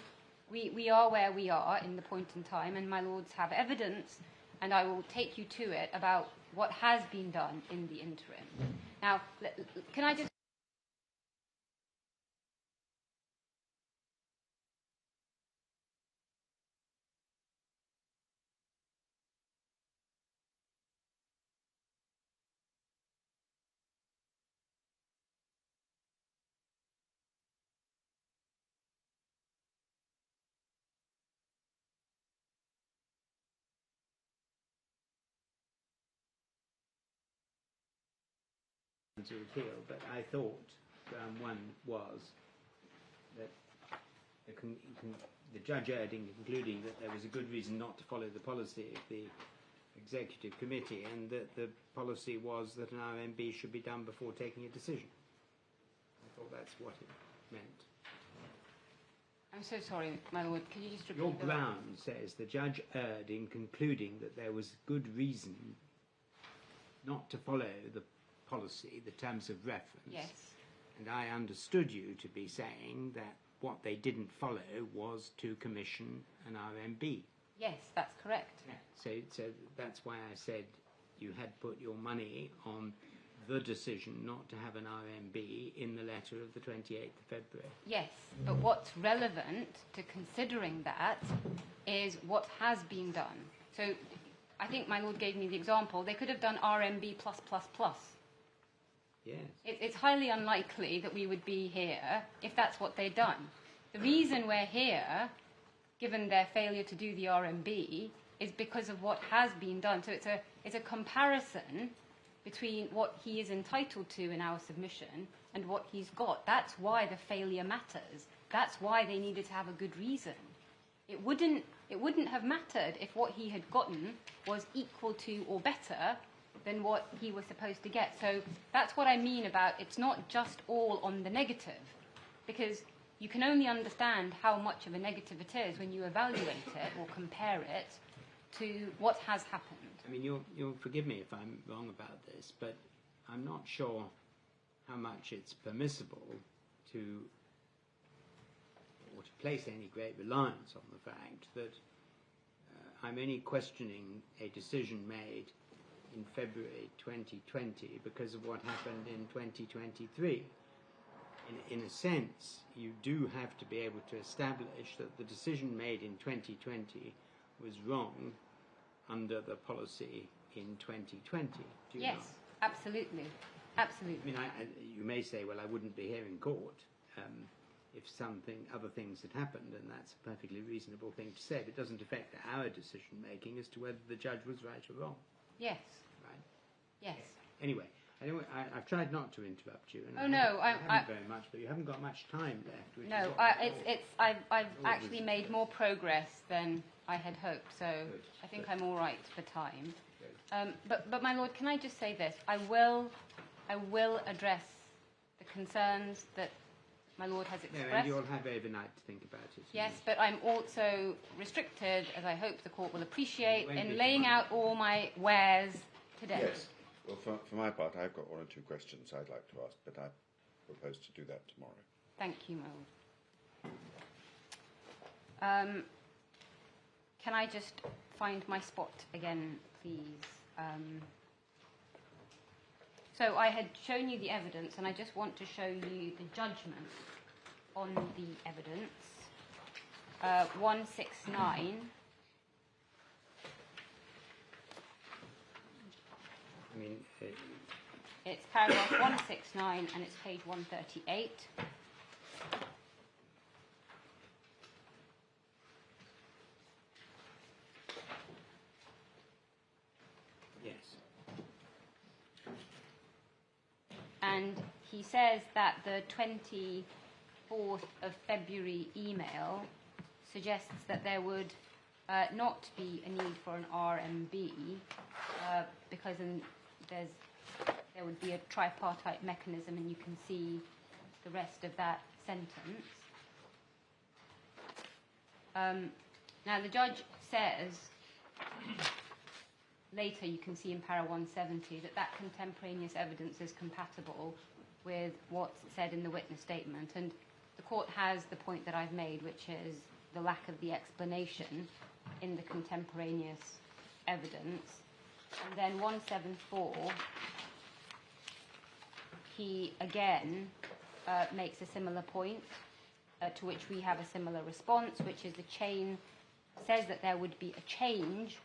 are where we are in the point in time, and my lords have evidence, and I will take you to it about what has been done in the interim. Now, can I just... to appeal, but I thought one was that the judge erred in concluding that there was a good reason not to follow the policy of the executive committee, and that the policy was that an RMB should be done before taking a decision. I thought that's what it meant. I'm so sorry, my lord. Could you just repeat Your that? ground says the judge erred in concluding that there was good reason not to follow the policy, the terms of reference. Yes. And I understood you to be saying that what they didn't follow was to commission an RMB. Yes, that's correct. So that's why I said you had put your money on the decision not to have an RMB in the letter of the 28th of February. Yes, but what's relevant to considering that is what has been done. So I think my lord gave me the example. They could have done RMB plus plus plus. Yes. It's highly unlikely that we would be here if that's what they'd done. The reason we're here, given their failure to do the RMB, is because of what has been done. So it's a comparison between what he is entitled to in our submission and what he's got. That's why the failure matters. That's why they needed to have a good reason. It wouldn't have mattered if what he had gotten was equal to or better than what he was supposed to get. So that's what I mean about it's not just all on the negative, because you can only understand how much of a negative it is when you evaluate it or compare it to what has happened. I mean, you'll forgive me if I'm wrong about this, but I'm not sure how much it's permissible to, or to place any great reliance on the fact that I'm only questioning a decision made in February 2020 because of what happened in 2023. In a sense, you do have to be able to establish that the decision made in 2020 was wrong under the policy in 2020. Do you Yes, not? absolutely. Absolutely. I mean, you may say, well, I wouldn't be here in court if other things had happened, and that's a perfectly reasonable thing to say, but it doesn't affect our decision-making as to whether the judge was right or wrong. Yes. Right? Yes. Anyway, I've tried not to interrupt you. And Oh, no, I haven't very much, but you haven't got much time left. Which No, is I've actually made more progress than I had hoped, so I think I'm all right for time. But my lord, can I just say this? I will address the concerns that my lord has expressed. And you'll have overnight to think about it. Yes, but I'm also restricted, as I hope the court will appreciate, in laying out all my wares today. Yes. Well, for my part, I've got one or two questions I'd like to ask, but I propose to do that tomorrow. Thank you, my lord. Can I just find my spot again, please? So I had shown you the evidence, and I just want to show you the judgment on the evidence. 169. I mean, It's paragraph 169, and it's page 138. yes. And he says that the 24th of February email suggests that there would not be a need for an RMB because there would be a tripartite mechanism, and you can see the rest of that sentence. Now, the judge says, later you can see in para 170, that contemporaneous evidence is compatible with what's said in the witness statement. And the court has the point that I've made, which is the lack of the explanation in the contemporaneous evidence. And then 174, he again makes a similar point to which we have a similar response, which is the chain says that there would be a change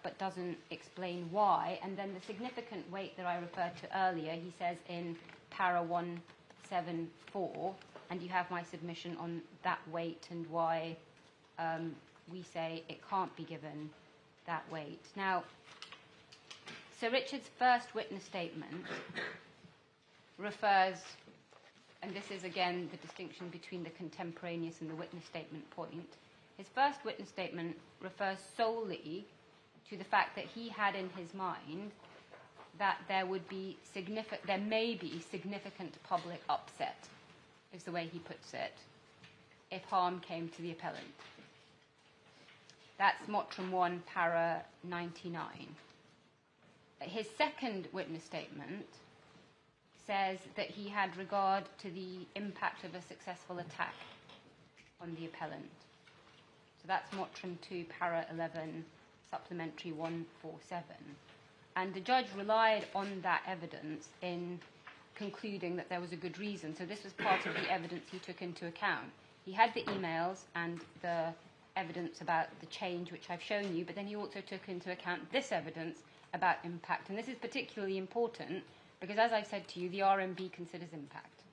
but doesn't explain why. And then the significant weight that I referred to earlier, he says in para 174, and you have my submission on that weight and why we say it can't be given that weight. Now, Sir Richard's first witness statement refers, and this is again the distinction between the contemporaneous and the witness statement point, his first witness statement refers solely to the fact that he had in his mind that there may be significant public upset, is the way he puts it, if harm came to the appellant. That's Mottram 1, para 99. His second witness statement says that he had regard to the impact of a successful attack on the appellant. So that's Mottram 2, para 11, supplementary 147. And the judge relied on that evidence in concluding that there was a good reason. So this was part of the evidence he took into account. He had the emails and the evidence about the change, which I've shown you, but then he also took into account this evidence about impact. And this is particularly important because, as I've said to you, the RMB considers impact.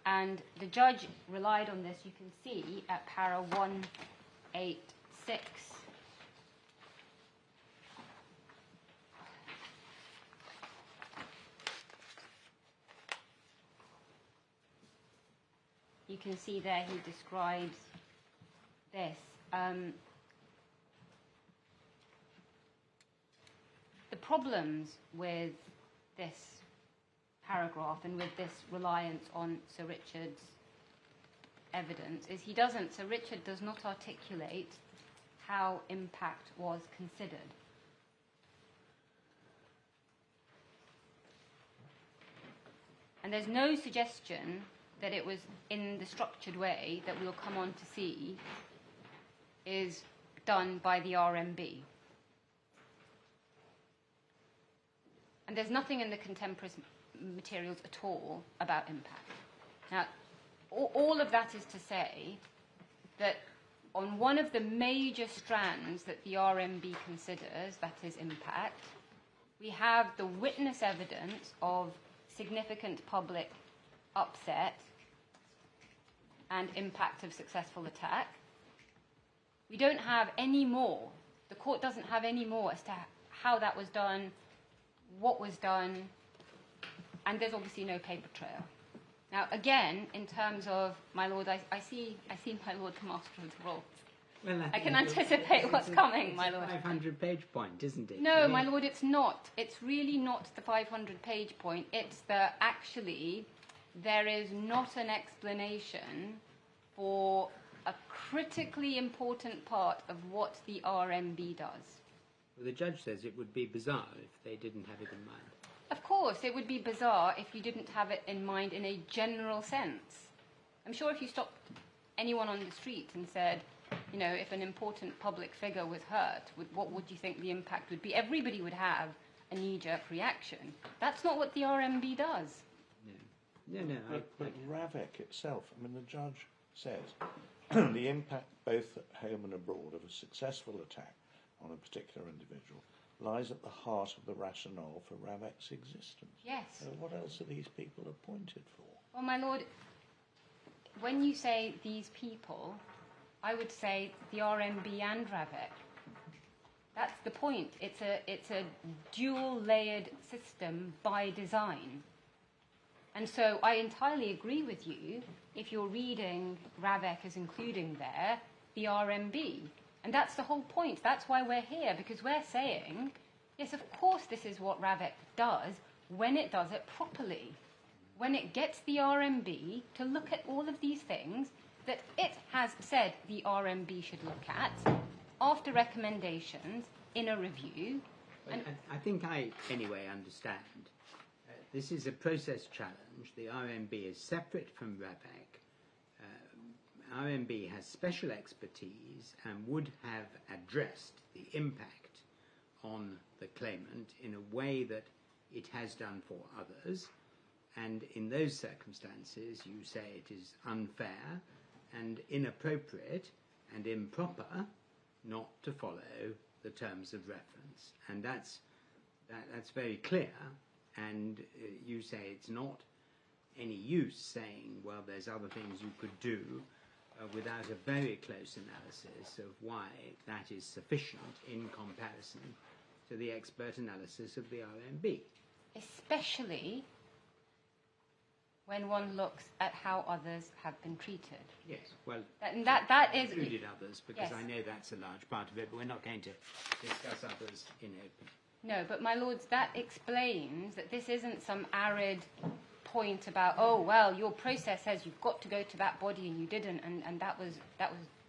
And the judge relied on this, you can see, at para 186. You can see there he describes this. The problems with this paragraph and with this reliance on Sir Richard's evidence is Sir Richard does not articulate how impact was considered. And there's no suggestion that it was in the structured way that we'll come on to see is done by the RMB. And there's nothing in the contemporary materials at all about impact. Now, all of that is to say that on one of the major strands that the RMB considers, that is impact, we have the witness evidence of significant public upset and impact of successful attack. We don't have any more. The court doesn't have any more as to how that was done, what was done, and there's obviously no paper trail. Now, again, in terms of, my lord, I see my lord the master of the rolls. Well, I can anticipate what's coming, my lord. It's a 500-page point, isn't it? No, my lord, it's not. It's really not the 500-page point. It's the, actually, there is not an explanation for a critically important part of what the RMB does. Well, the judge says it would be bizarre if they didn't have it in mind. Of course, it would be bizarre if you didn't have it in mind in a general sense. I'm sure if you stopped anyone on the street and said, you know, if an important public figure was hurt, what would you think the impact would be? Everybody would have a knee-jerk reaction. That's not what the RMB does. No. But RAVEC itself, I mean, the judge says the impact both at home and abroad of a successful attack on a particular individual lies at the heart of the rationale for RAVEC's existence. Yes. So what else are these people appointed for? Well, my lord, when you say these people, I would say the RMB and RAVEC. That's the point. It's a dual-layered system by design. And so I entirely agree with you if you're reading RAVEC as including there the RMB. And that's the whole point. That's why we're here, because we're saying, yes, of course this is what RAVEC does when it does it properly. When it gets the RMB to look at all of these things that it has said the RMB should look at after recommendations in a review. And I think I, anyway, understand. This is a process challenge. The RMB is separate from RAVEC. RMB has special expertise and would have addressed the impact on the claimant in a way that it has done for others. And in those circumstances, you say it is unfair and inappropriate and improper not to follow the terms of reference. And that's very clear. And you say it's not any use saying, well, there's other things you could do without a very close analysis of why that is sufficient in comparison to the expert analysis of the RMB. Especially when one looks at how others have been treated. Yes, well, that is included others, because yes. I know that's a large part of it, but we're not going to discuss others in open. No, but my lords, that explains that this isn't some arid point about, oh, well, your process says you've got to go to that body and you didn't, and that was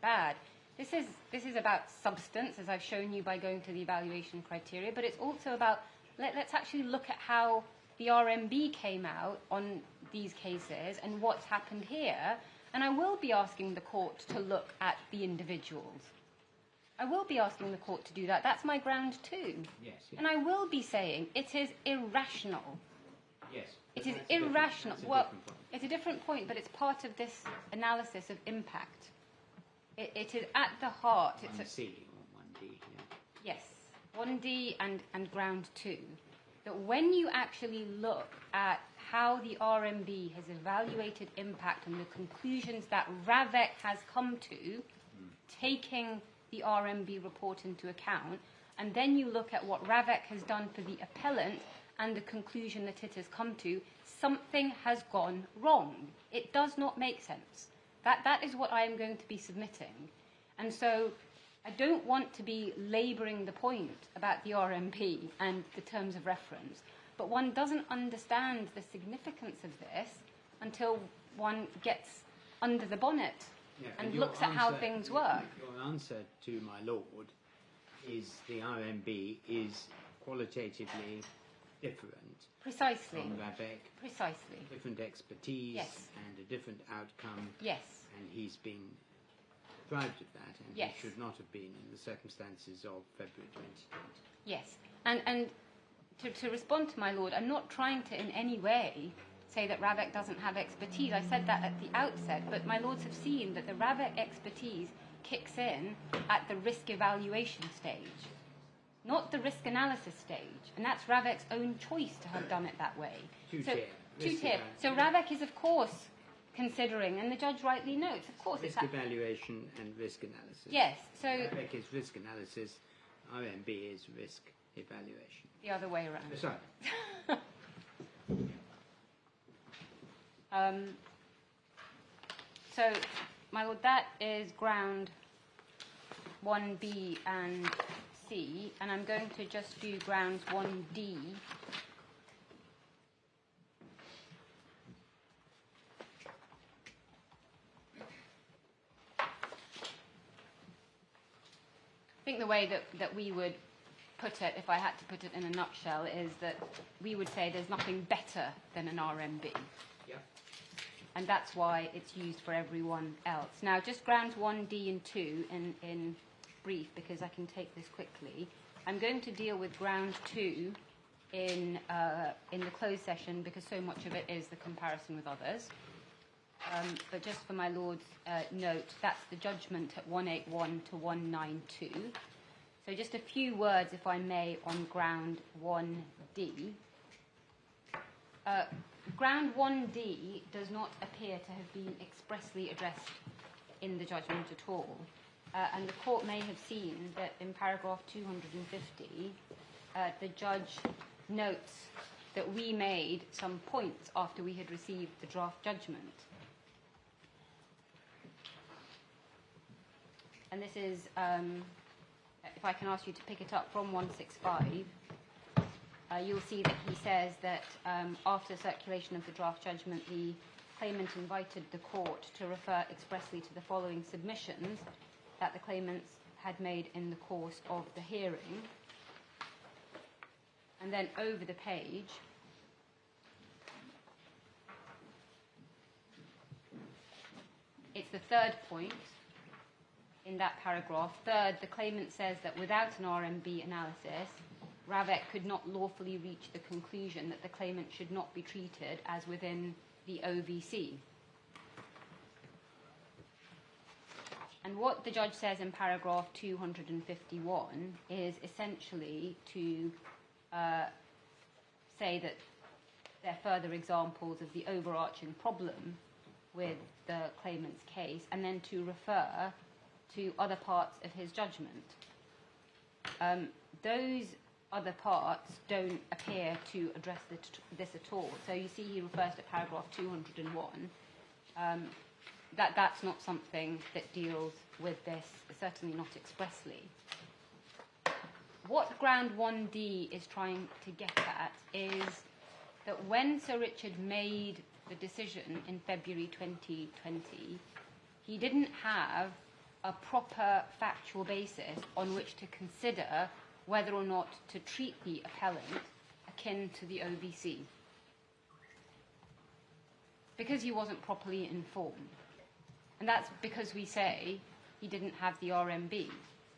bad. This is about substance, as I've shown you by going to the evaluation criteria, but it's also about, let's actually look at how the RMB came out on these cases and what's happened here, and I will be asking the court to look at the individuals. I will be asking the court to do that. That's my ground too. Yes. And I will be saying it is irrational. Yes. It is irrational. Well, it's a different point, but it's part of this analysis of impact. It is at the heart. It's 1C or 1D, yeah. Yes, 1D and ground 2. That when you actually look at how the RMB has evaluated impact and the conclusions that RAVEC has come to, taking the RMB report into account, and then you look at what RAVEC has done for the appellant and the conclusion that it has come to, something has gone wrong. It does not make sense. That is what I am going to be submitting. And so I don't want to be labouring the point about the RMB and the terms of reference, but one doesn't understand the significance of this until one gets under the bonnet and looks at how things work. Your answer to my lord is the RMB is qualitatively different. Precisely. From RAVEC. Precisely. Different expertise. Yes. And a different outcome. Yes. And he's been deprived of that, and yes. he should not have been in the circumstances of February 2020. Yes. And to respond to my lord, I'm not trying to in any way say that RAVEC doesn't have expertise. I said that at the outset, but my lords have seen that the RAVEC expertise kicks in at the risk evaluation stage, not the risk analysis stage, and that's RAVEC's own choice to have done it that way. Two-tier. So RAVEC is, of course, considering, and the judge rightly notes, of course, risk evaluation and risk analysis. Yes. So RAVEC is risk analysis, RMB is risk evaluation. The other way around. Sorry. So, my lord, that is ground 1B and C, and I'm going to just do grounds 1D. I think the way that we would put it, if I had to put it in a nutshell, is that we would say there's nothing better than an RMB. Yeah. And that's why it's used for everyone else. Now, just grounds 1D and 2 in brief, because I can take this quickly. I'm going to deal with ground 2 in the closed session, because so much of it is the comparison with others. But just for my lord's note, that's the judgment at 181 to 192. So just a few words, if I may, on ground 1D. Ground 1D does not appear to have been expressly addressed in the judgment at all. And the court may have seen that in paragraph 250, the judge notes that we made some points after we had received the draft judgment. And this is, if I can ask you to pick it up from 165, you'll see that he says that after circulation of the draft judgment, the claimant invited the court to refer expressly to the following submissions that the claimants had made in the course of the hearing. And then over the page, it's the third point in that paragraph. Third, the claimant says that without an RMB analysis, RAVEC could not lawfully reach the conclusion that the claimant should not be treated as within the OVC. And what the judge says in paragraph 251 is essentially to say that there are further examples of the overarching problem with the claimant's case, and then to refer to other parts of his judgment. Those other parts don't appear to address this at all. So you see he refers to paragraph 201. That's not something that deals with this, certainly not expressly. What ground 1D is trying to get at is that when Sir Richard made the decision in February 2020, he didn't have a proper factual basis on which to consider whether or not to treat the appellant akin to the OVC, because he wasn't properly informed. And that's because we say he didn't have the RMB.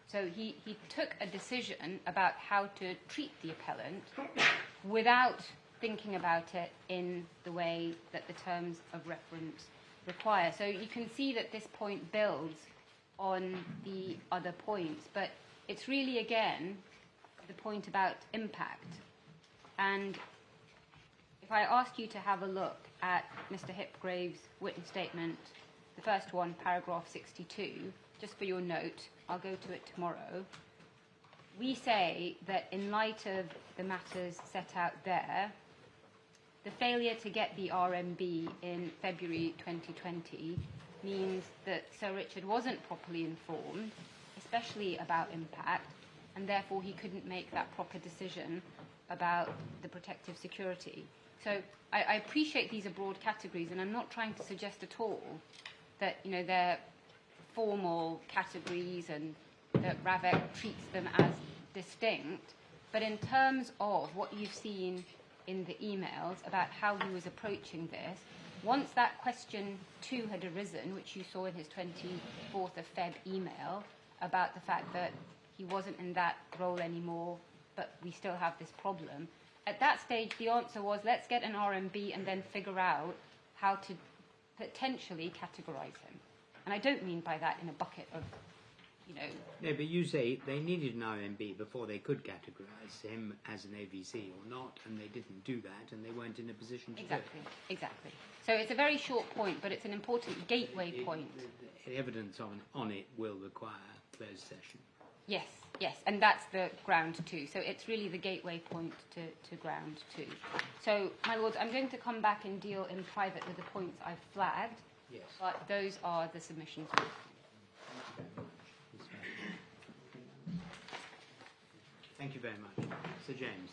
So he took a decision about how to treat the appellant without thinking about it in the way that the terms of reference require. So you can see that this point builds on the other points, but it's really, again, the point about impact. And if I ask you to have a look at Mr. Hipgrave's witness statement, the first one, paragraph 62, just for your note, I'll go to it tomorrow. We say that in light of the matters set out there, the failure to get the RMB in February 2020 means that Sir Richard wasn't properly informed, especially about impact, and therefore he couldn't make that proper decision about the protective security. So I appreciate these are broad categories, and I'm not trying to suggest at all that, you know, they're formal categories and that RAVEC treats them as distinct. But in terms of what you've seen in the emails about how he was approaching this, once that question 2 had arisen, which you saw in his 24th of Feb email about the fact that he wasn't in that role anymore, but we still have this problem, at that stage the answer was, let's get an RMB and then figure out how to potentially categorise him. And I don't mean by that in a bucket of, you know... No, but you say they needed an RMB before they could categorise him as an AVC or not, and they didn't do that, and they weren't in a position to do it. Exactly. So it's a very short point, but it's an important gateway point. The evidence on it will require closed session. Yes, and that's the ground 2. So it's really the gateway point to ground 2. So, my lords, I'm going to come back and deal in private with the points I've flagged. Yes. But those are the submissions. Thank you very much. Sir James.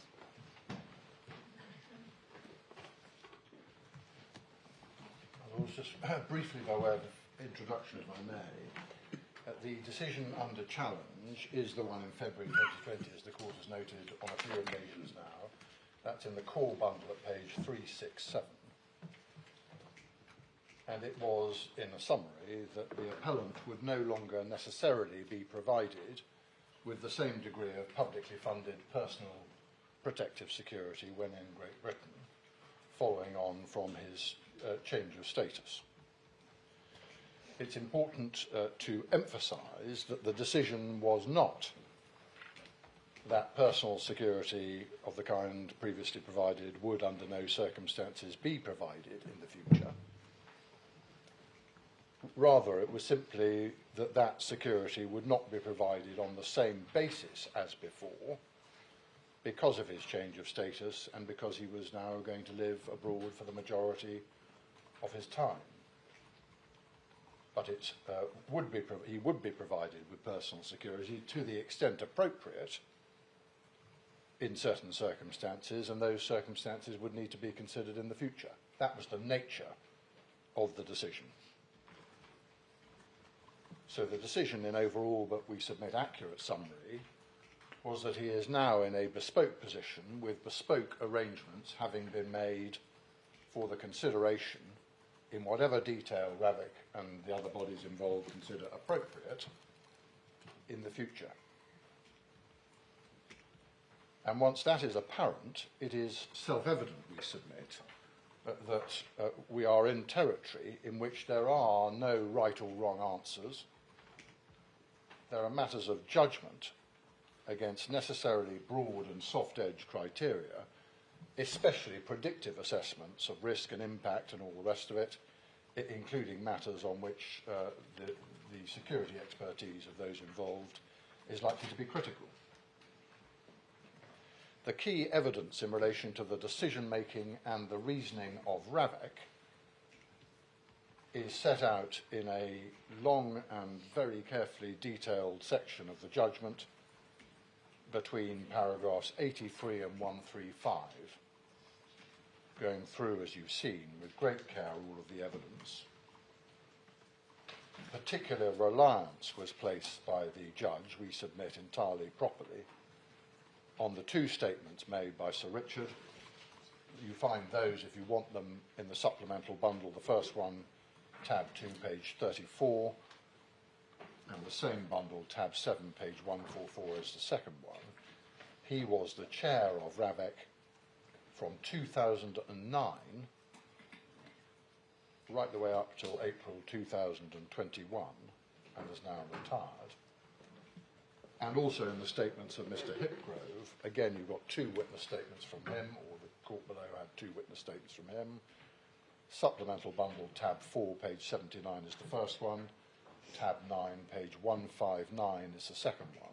I was just briefly, by way of introduction, if I may, the decision under challenge is the one in February 2020, as the Court has noted on a few occasions now. That's in the core bundle at page 367. And it was, in a summary, that the appellant would no longer necessarily be provided with the same degree of publicly funded personal protective security when in Great Britain, following on from his change of status. It's important to emphasise that the decision was not that personal security of the kind previously provided would under no circumstances be provided in the future. Rather, it was simply that that security would not be provided on the same basis as before because of his change of status and because he was now going to live abroad for the majority of his time. But he would be provided with personal security to the extent appropriate in certain circumstances, and those circumstances would need to be considered in the future. That was the nature of the decision. So the decision in overall, but we submit accurate summary, was that he is now in a bespoke position with bespoke arrangements having been made for the consideration in whatever detail RAVEC and the other bodies involved consider appropriate in the future. And once that is apparent, it is self-evident, we submit, that we are in territory in which there are no right or wrong answers. There are matters of judgment against necessarily broad and soft-edge criteria, especially predictive assessments of risk and impact and all the rest of it, including matters on which the security expertise of those involved is likely to be critical. The key evidence in relation to the decision-making and the reasoning of RAVEC is set out in a long and very carefully detailed section of the judgment between paragraphs 83 and 135, going through, as you've seen, with great care all of the evidence. Particular reliance was placed by the judge, we submit entirely properly, on the two statements made by Sir Richard. You find those, if you want them, in the supplemental bundle. The first one, tab 2, page 34, and the same bundle, tab 7, page 144, is the second one. He was the chair of RAVEC from 2009 right the way up till April 2021 and is now retired. And also in the statements of Mr. Hipgrove, again you've got two witness statements from him, or the court below had two witness statements from him. Supplemental bundle, tab 4, page 79 is the first one. Tab 9, page 159 is the second one.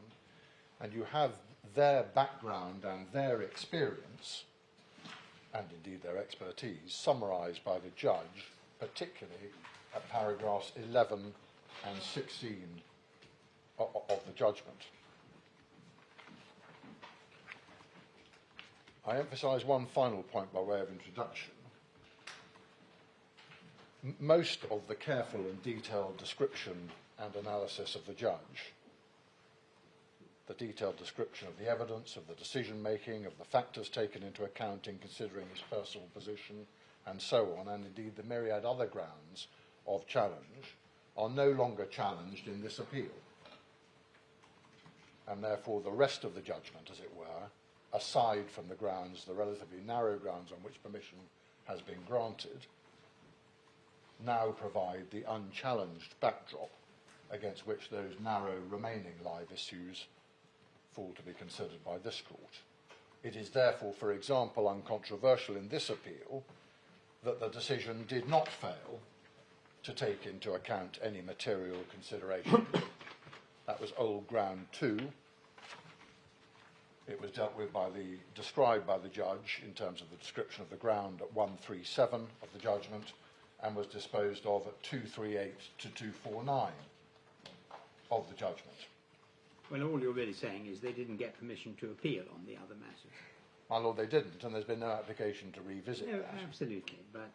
And you have their background and their experience, and indeed their expertise, summarised by the judge, particularly at paragraphs 11 and 16 of the judgment. I emphasise one final point by way of introduction. Most of the careful and detailed description and analysis of the judge, the detailed description of the evidence, of the decision-making, of the factors taken into account in considering his personal position, and so on, and indeed the myriad other grounds of challenge, are no longer challenged in this appeal. And therefore the rest of the judgment, as it were, aside from the grounds, the relatively narrow grounds on which permission has been granted, now provide the unchallenged backdrop against which those narrow remaining live issues fall to be considered by this court. It is therefore, for example, uncontroversial in this appeal that the decision did not fail to take into account any material consideration. That was old ground 2. It was dealt with described by the judge in terms of the description of the ground at 137 of the judgment, and was disposed of at 238 to 249 of the judgment. Well, all you're really saying is they didn't get permission to appeal on the other matters. My lord, they didn't, and there's been no application to revisit No, that. absolutely, but,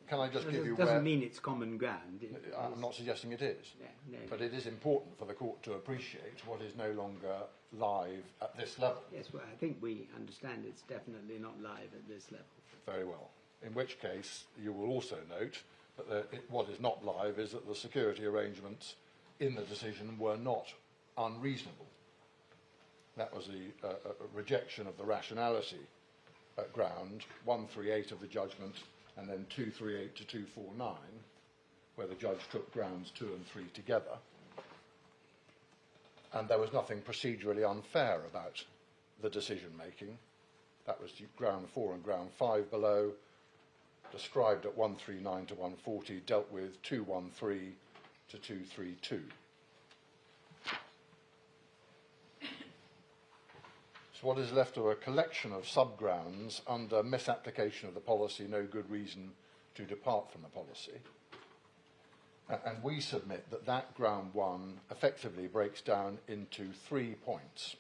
Can I just give you doesn't mean it's common ground. I'm not suggesting it is. No. But it is important for the court to appreciate what is no longer live at this level. Yes, well, I think we understand it's definitely not live at this level. Very well. In which case, you will also note that what is not live is that the security arrangements in the decision were not unreasonable. That was a rejection of the rationality ground, 138 of the judgment, and then 238 to 249, where the judge took grounds 2 and 3 together. And there was nothing procedurally unfair about the decision-making. That was ground 4 and ground 5 below, described at 139 to 140, dealt with 213 to 232. So what is left are a collection of subgrounds under misapplication of the policy, no good reason to depart from the policy. And we submit that that ground 1 effectively breaks down into 3 points.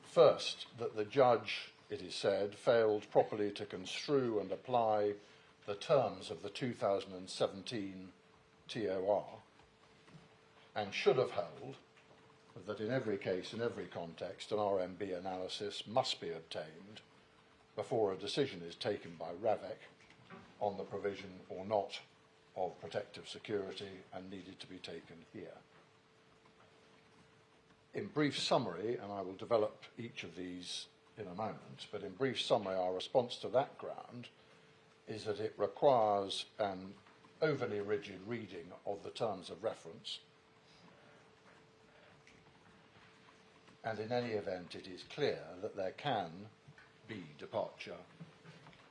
First, that the judge, it is said, failed properly to construe and apply the terms of the 2017 TOR, and should have held that in every case, in every context, an RMB analysis must be obtained before a decision is taken by RAVEC on the provision or not of protective security, and needed to be taken here. In brief summary, and I will develop each of these in a moment, but in brief summary, our response to that ground is that it requires an overly rigid reading of the terms of reference, and in any event it is clear that there can be departure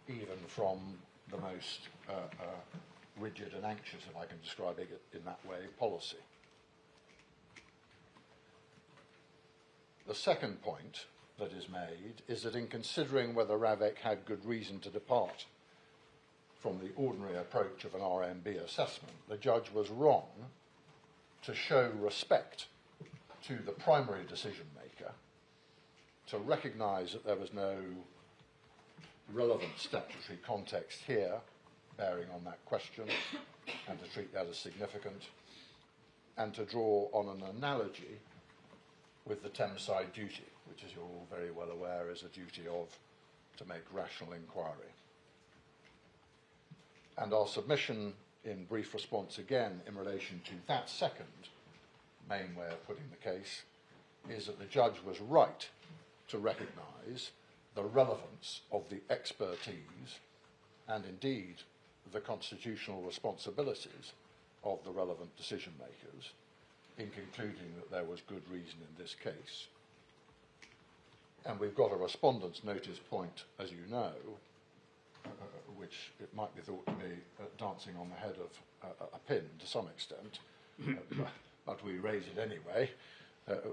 even from the most rigid and anxious, if I can describe it in that way, policy. The second point that is made is that in considering whether RAVEC had good reason to depart from the ordinary approach of an RMB assessment, the judge was wrong to show respect to the primary decision maker, to recognise that there was no relevant statutory context here bearing on that question, and to treat that as significant, and to draw on an analogy with the Thameside duty, which, as you're all very well aware, is a duty to make rational inquiry. And our submission in brief response again in relation to that second main way of putting the case is that the judge was right to recognise the relevance of the expertise and indeed the constitutional responsibilities of the relevant decision makers in concluding that there was good reason in this case. And we've got a respondent's notice point, as you know, which it might be thought to be dancing on the head of a pin to some extent, but we raise it anyway,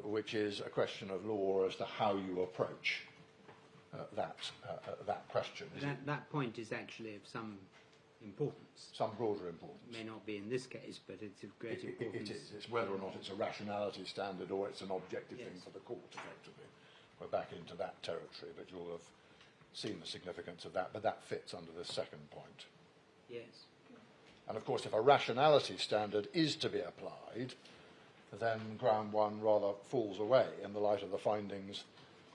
which is a question of law as to how you approach that question. That point is actually of some importance. Some broader importance. It may not be in this case, but it's of great importance. It is. It's whether or not it's a rationality standard or it's an objective Yes. thing for the court, effectively. We're back into that territory, but you'll have seen the significance of that, but that fits under the second point. Yes. And of course, if a rationality standard is to be applied, then ground one rather falls away in the light of the findings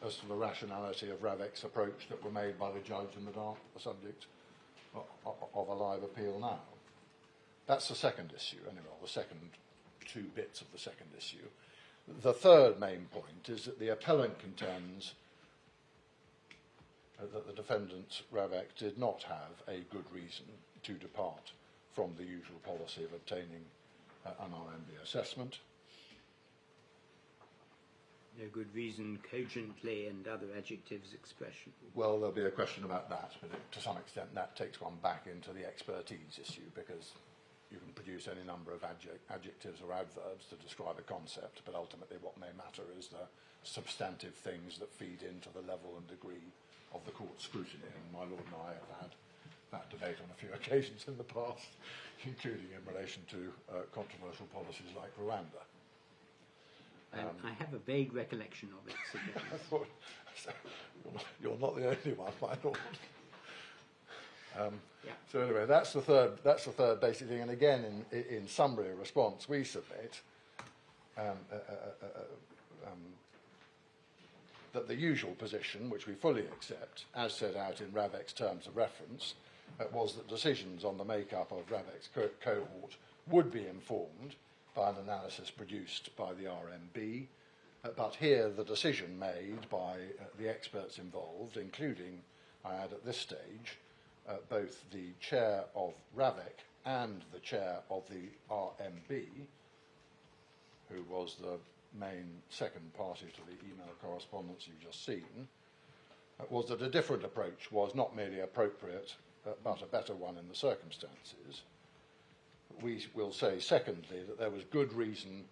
as to the rationality of Ravek's approach that were made by the judge and that are the subject of a live appeal now. That's the second issue, anyway, or the second two bits of the second issue. The third main point is that the appellant contends that the defendant, Ravek, did not have a good reason to depart from the usual policy of obtaining an RMB assessment. No good reason, cogently, and other adjectives expression. Well, there'll be a question about that, but to some extent that takes one back into the expertise issue, because you can produce any number of adjectives or adverbs to describe a concept, but ultimately what may matter is the substantive things that feed into the level and degree of the court's scrutiny. And my lord and I have had that debate on a few occasions in the past, including in relation to controversial policies like Rwanda. I have a vague recollection of it. I thought, you're not the only one, my lord. So anyway, that's the third basic thing. And again, in summary response, we submit that the usual position, which we fully accept, as set out in Ravek's terms of reference, was that decisions on the make-up of Ravek's cohort would be informed by an analysis produced by the RMB, but here the decision made by the experts involved, including, I add at this stage, both the chair of Ravek and the chair of the RMB, who was the main second party to the email correspondence you've just seen, was that a different approach was not merely appropriate, but a better one in the circumstances. We will say, secondly, that there was good reason,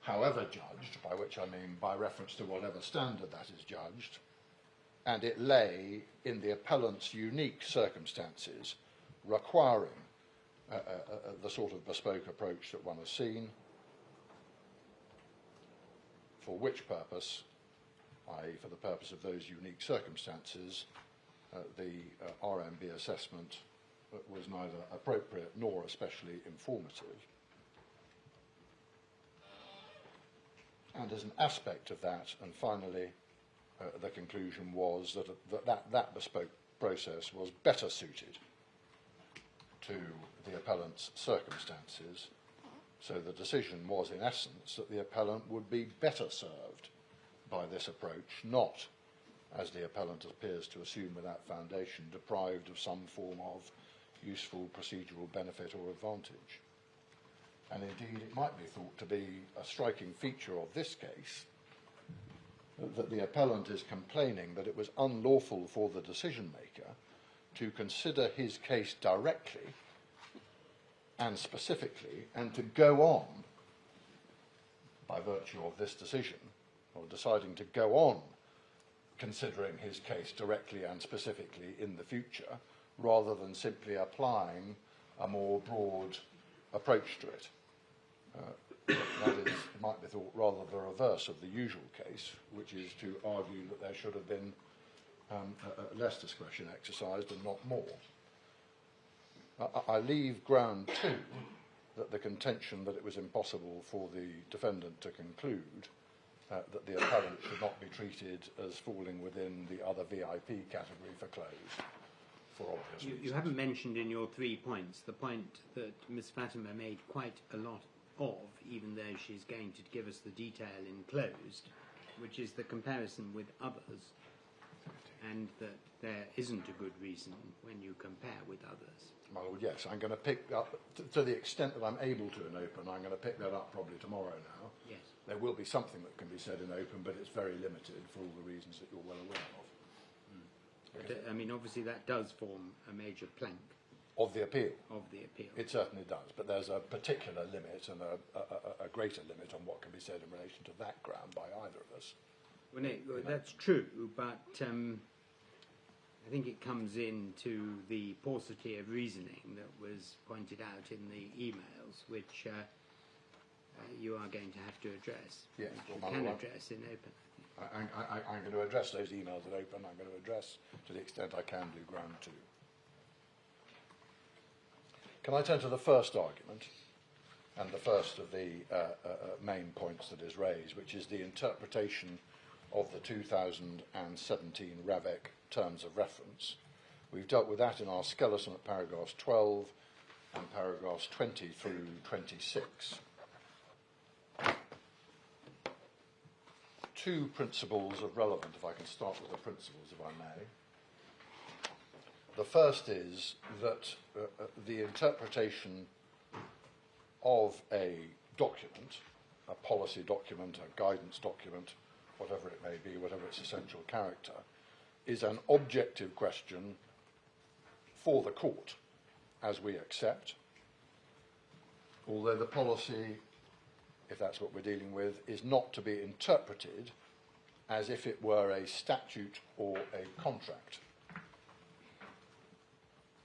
however judged, by which I mean by reference to whatever standard that is judged, and it lay in the appellant's unique circumstances requiring the sort of bespoke approach that one has seen, for which purpose, i.e. for the purpose of those unique circumstances, the RMB assessment was neither appropriate nor especially informative. And as an aspect of that, and finally, the conclusion was that bespoke process was better suited to the appellant's circumstances, so the decision was in essence that the appellant would be better served by this approach, not, as the appellant appears to assume without foundation, deprived of some form of useful procedural benefit or advantage. And indeed it might be thought to be a striking feature of this case that the appellant is complaining that it was unlawful for the decision maker to consider his case directly and specifically, and to go on by virtue of this decision, or deciding to go on considering his case directly and specifically in the future, rather than simply applying a more broad approach to it. That is, it might be thought, rather the reverse of the usual case, which is to argue that there should have been less discretion exercised and not more. I leave ground two that the contention that it was impossible for the defendant to conclude that the appellant should not be treated as falling within the other VIP category for closed, for obvious reasons. You haven't mentioned in your 3 points the point that Miss Fatima made quite a lot of, even though she's going to give us the detail in closed, which is the comparison with others, and that there isn't a good reason when you compare with others. Well, yes, I'm going to pick up, to the extent that I'm able to in open, I'm going to pick that up probably tomorrow now. Yes. There will be something that can be said in open, but it's very limited for all the reasons that you're well aware of. But, I mean, obviously that does form a major plank Of the appeal. of the appeal. It certainly does, but there's a particular limit and a greater limit on what can be said in relation to that ground by either of us. Well, no, that's true, but I think it comes into the paucity of reasoning that was pointed out in the emails, which you are going to have to address. Yes, which well, you can well, address in open. I'm going to address those emails at open. I'm going to address, to the extent I can, do ground 2. Can I turn to the first argument, and the first of the main points that is raised, which is the interpretation of the 2017 RAVEC terms of reference. We've dealt with that in our skeleton at paragraphs 12 and paragraphs 20 through 26. Two principles of relevance, if I can start with the principles, if I may. The first is that the interpretation of a document, a policy document, a guidance document, whatever it may be, whatever its essential character, is an objective question for the court, as we accept, although the policy, if that's what we're dealing with, is not to be interpreted as if it were a statute or a contract.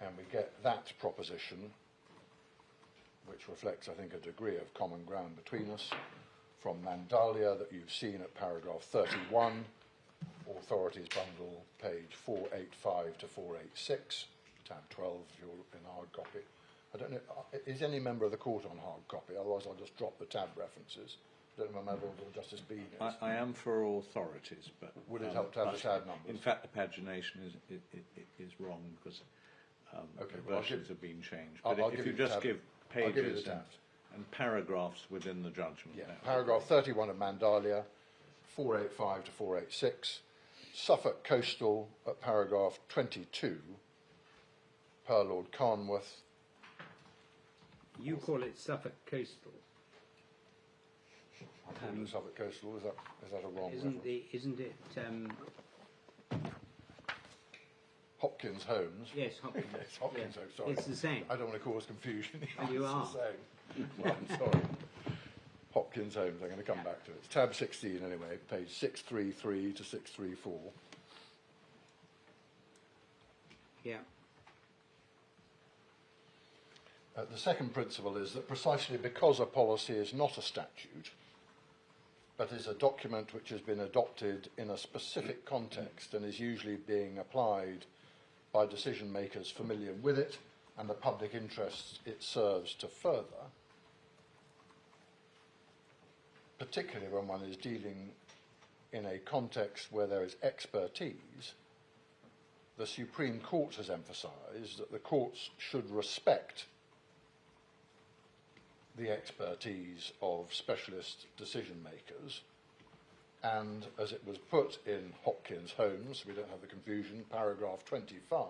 And we get that proposition, which reflects, I think, a degree of common ground between us, from Mandalia that you've seen at paragraph 31, Authorities Bundle, page 485 to 486, tab 12 if you're in hard copy. I don't know, is any member of the court on hard copy? Otherwise I'll just drop the tab references. I don't know if my member of Justice Bean is. I am for authorities, but... Would it help to have the tab numbers? In fact, the pagination is wrong because okay, the versions have been changed. I'll But if you just give pages and paragraphs within the judgment. Yeah, paragraph 31 of Mandalia, 485 to 486. Suffolk Coastal at paragraph 22, per Lord Carnworth. You call it Suffolk Coastal. Suffolk Coastal, is that a wrong Isn't reference? isn't it? Hopkins Holmes. Yes, Hopkins. Yes, Hopkins Yeah. Holmes, sorry. It's the same. I don't want to cause confusion. Well, you It's are. the same. Well, I'm sorry. Hopkins Holmes, I'm going to come back to it. It's tab 16 anyway, page 633 to 634. Yeah. The second principle is that precisely because a policy is not a statute, but is a document which has been adopted in a specific context and is usually being applied by decision makers familiar with it and the public interests it serves to further, particularly when one is dealing in a context where there is expertise, the Supreme Court has emphasised that the courts should respect the expertise of specialist decision makers, and as it was put in Hopkins Holmes, we don't have the confusion, paragraph 25,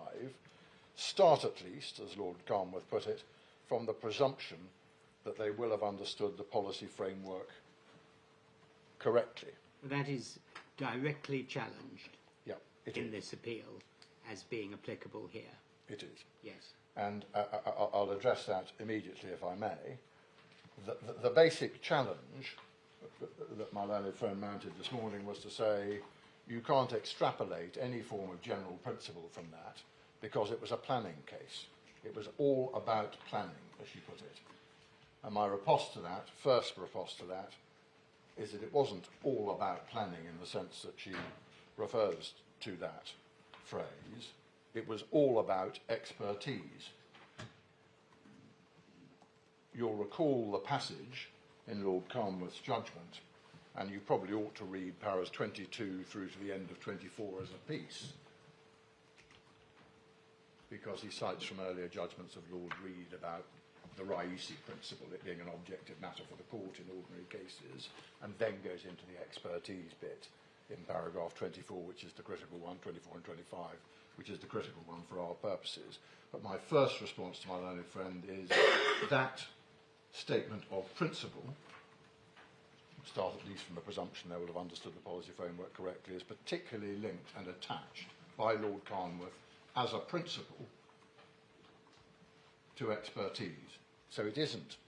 start at least, as Lord Carnworth put it, from the presumption that they will have understood the policy framework correctly. That is directly challenged Yeah, it in is. this appeal as being applicable here. It is. Yes. And I'll address that immediately, if I may. The basic challenge that my learned friend mounted this morning was to say you can't extrapolate any form of general principle from that because it was a planning case. It was all about planning, as she put it. And my riposte to that, first riposte to that, is that it wasn't all about planning in the sense that she refers to that phrase. It was all about expertise. You'll recall the passage in Lord Carnworth's judgment, and you probably ought to read paras 22 through to the end of 24 as a piece, because he cites from earlier judgments of Lord Reid about the Raisi principle, it being an objective matter for the court in ordinary cases, and then goes into the expertise bit in paragraph 24, which is the critical one, 24 and 25, which is the critical one for our purposes. But my first response to my learned friend is that statement of principle, start at least from the presumption they will have understood the policy framework correctly, is particularly linked and attached by Lord Carnworth as a principle to expertise. So it isn't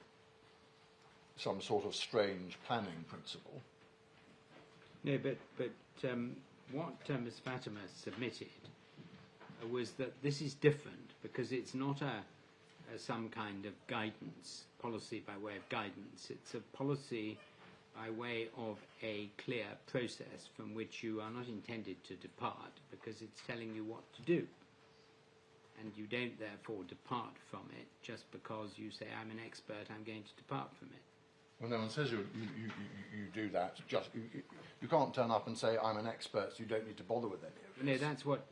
some sort of strange planning principle. No, but what Ms. Fatima submitted was that this is different because it's not some kind of guidance, policy by way of guidance. It's a policy by way of a clear process from which you are not intended to depart because it's telling you what to do. And you don't therefore depart from it just because you say, I'm an expert, I'm going to depart from it. Well, no one says you do that. You can't turn up and say, I'm an expert, so you don't need to bother with any of this. No, that's what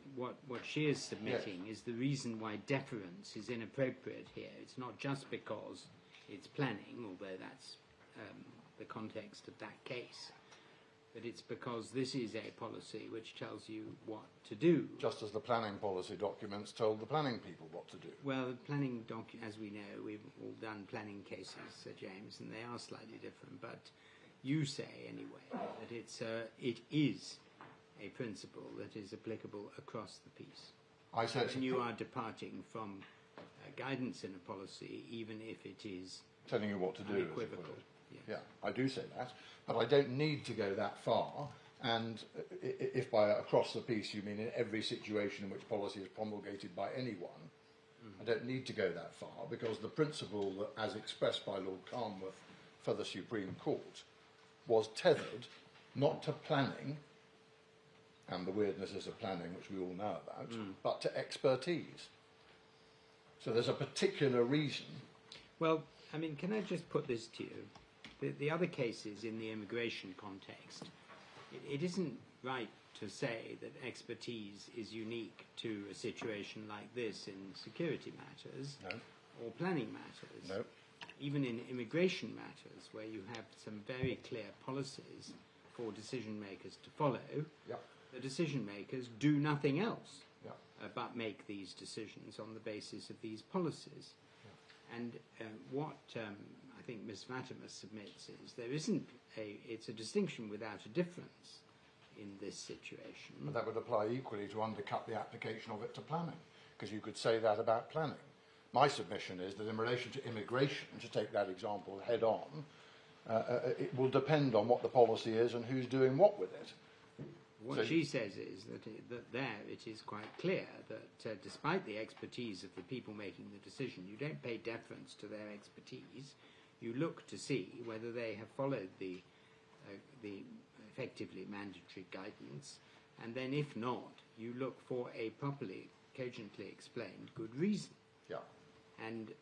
she is submitting, is the reason why deference is inappropriate here. It's not just because it's planning, although that's the context of that case, but it's because this is a policy which tells you what to do. Just as the planning policy documents told the planning people what to do. Well, the planning as we know, we've all done planning cases, Sir James, and they are slightly different, but you say anyway that it is a principle that is applicable across the piece. I said and you are departing from guidance in a policy, even if it is telling you what to do. Unequivocal. Yes. Yeah, I do say that, but I don't need to go that far. And if by across the piece you mean in every situation in which policy is promulgated by anyone, I don't need to go that far because the principle that, as expressed by Lord Carnwath for the Supreme Court, was tethered not to planning and the weirdnesses of planning, which we all know about, but to expertise. So there's a particular reason. Well, I mean, can I just put this to you? The other cases in the immigration context, it isn't right to say that expertise is unique to a situation like this in security matters or planning matters. No. Even in immigration matters, where you have some very clear policies for decision makers to follow, the decision makers do nothing else but make these decisions on the basis of these policies. And what I think Ms. Vatimus submits is it's a distinction without a difference in this situation. But that would apply equally to undercut the application of it to planning, because you could say that about planning. My submission is that in relation to immigration, to take that example head on, it will depend on what the policy is and who's doing what with it. What she says is that there it is quite clear that despite the expertise of the people making the decision, you don't pay deference to their expertise. You look to see whether they have followed the effectively mandatory guidance, and then if not, you look for a properly, cogently explained good reason. Yeah. And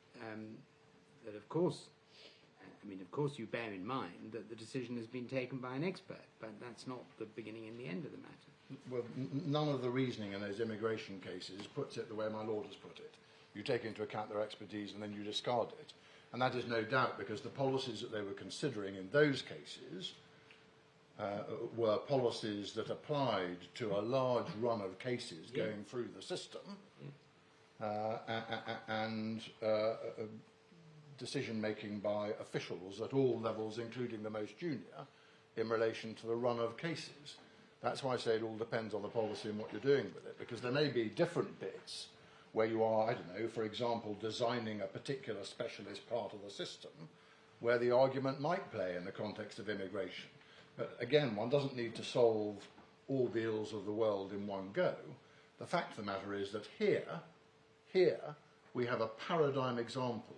that, of course, you bear in mind that the decision has been taken by an expert, but that's not the beginning and the end of the matter. Well, none of the reasoning in those immigration cases puts it the way my Lord has put it. You take into account their expertise and then you discard it. And that is no doubt because the policies that they were considering in those cases were policies that applied to a large run of cases going through the system and decision-making by officials at all levels, including the most junior, in relation to the run of cases. That's why I say it all depends on the policy and what you're doing with it, because there may be different bits where you are, I don't know, for example, designing a particular specialist part of the system where the argument might play in the context of immigration. But again, one doesn't need to solve all the ills of the world in one go. The fact of the matter is that here we have a paradigm example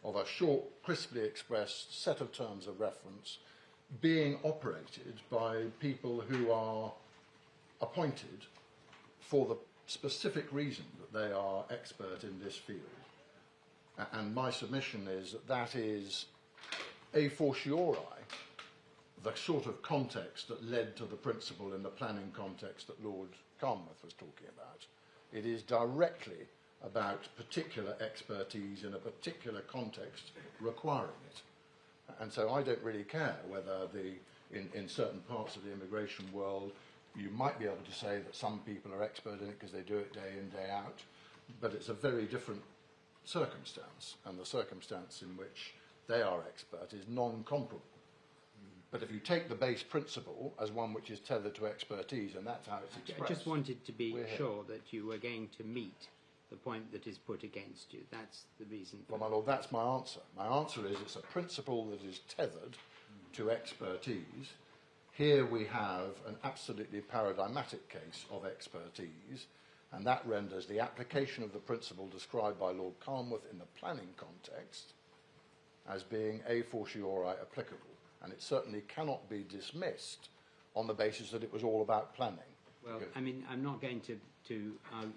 of a short, crisply expressed set of terms of reference being operated by people who are appointed for the specific reason that they are expert in this field. And my submission is that that is a fortiori the sort of context that led to the principle in the planning context that Lord Carnwath was talking about. It is directly about particular expertise in a particular context requiring it. And so I don't really care whether in certain parts of the immigration world you might be able to say that some people are expert in it because they do it day in, day out, but it's a very different circumstance, and the circumstance in which they are expert is non-comparable. But if you take the base principle as one which is tethered to expertise, and that's how it's expressed. I just wanted to be sure that you were going to meet the point that is put against you. That's the reason. Well, my Lord, that's my answer. My answer is it's a principle that is tethered to expertise. Here we have an absolutely paradigmatic case of expertise. and that renders the application of the principle described by Lord Carnwath in the planning context as being a fortiori applicable, and it certainly cannot be dismissed on the basis that it was all about planning. Well, I mean, I'm not going to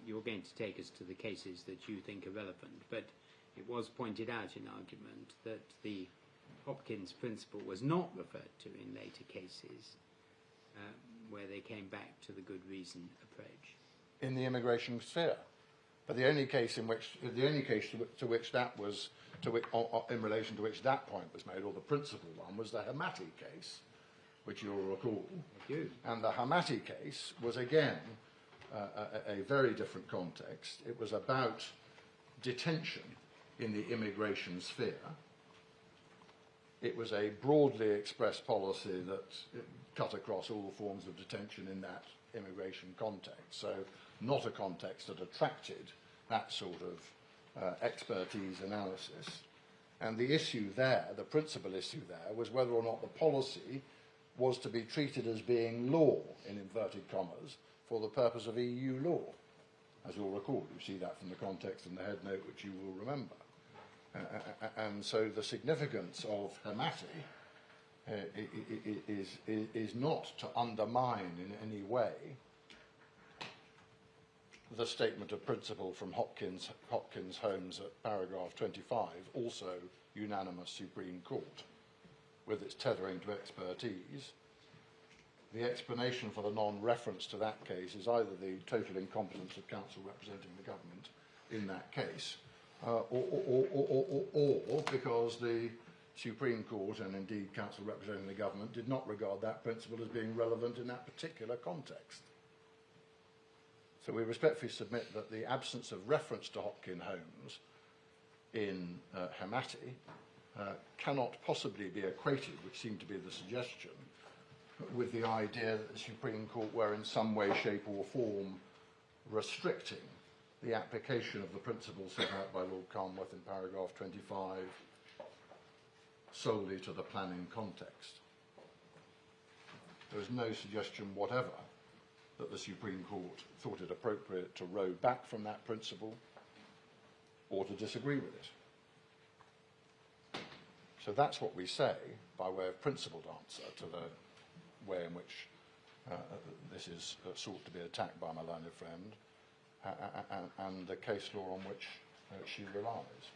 you're going to take us to the cases that you think are relevant, but it was pointed out in argument that the Hopkins principle was not referred to in later cases where they came back to the good reason approach. In the immigration sphere. But the only case in which, to which that was, in relation to which that point was made, or the principal one, was the Hamati case, which you'll recall. I do. And the Hamati case was again a very different context. It was about detention in the immigration sphere. It was a broadly expressed policy that cut across all forms of detention in that immigration context. So not a context that attracted that sort of expertise analysis. And the issue there, the principal issue there, was whether or not the policy was to be treated as being law, in inverted commas, for the purpose of EU law. As you'll recall, you see that from the context in the head note, which you will remember. And so the significance of Hamati is not to undermine in any way the statement of principle from Hopkins Holmes at paragraph 25, also unanimous Supreme Court, with its tethering to expertise. The explanation for the non-reference to that case is either the total incompetence of counsel representing the government in that case, or because the Supreme Court, and indeed counsel representing the government, did not regard that principle as being relevant in that particular context. So we respectfully submit that the absence of reference to Hopkins Holmes in Hamati cannot possibly be equated, which seemed to be the suggestion, with the idea that the Supreme Court were in some way, shape or form restricting the application of the principles set out by Lord Carnwath in paragraph 25 solely to the planning context. There is no suggestion whatever that the Supreme Court thought it appropriate to row back from that principle or to disagree with it. So that's what we say by way of principled answer to the way in which this is sought to be attacked by my learned friend, and the case law on which she relies.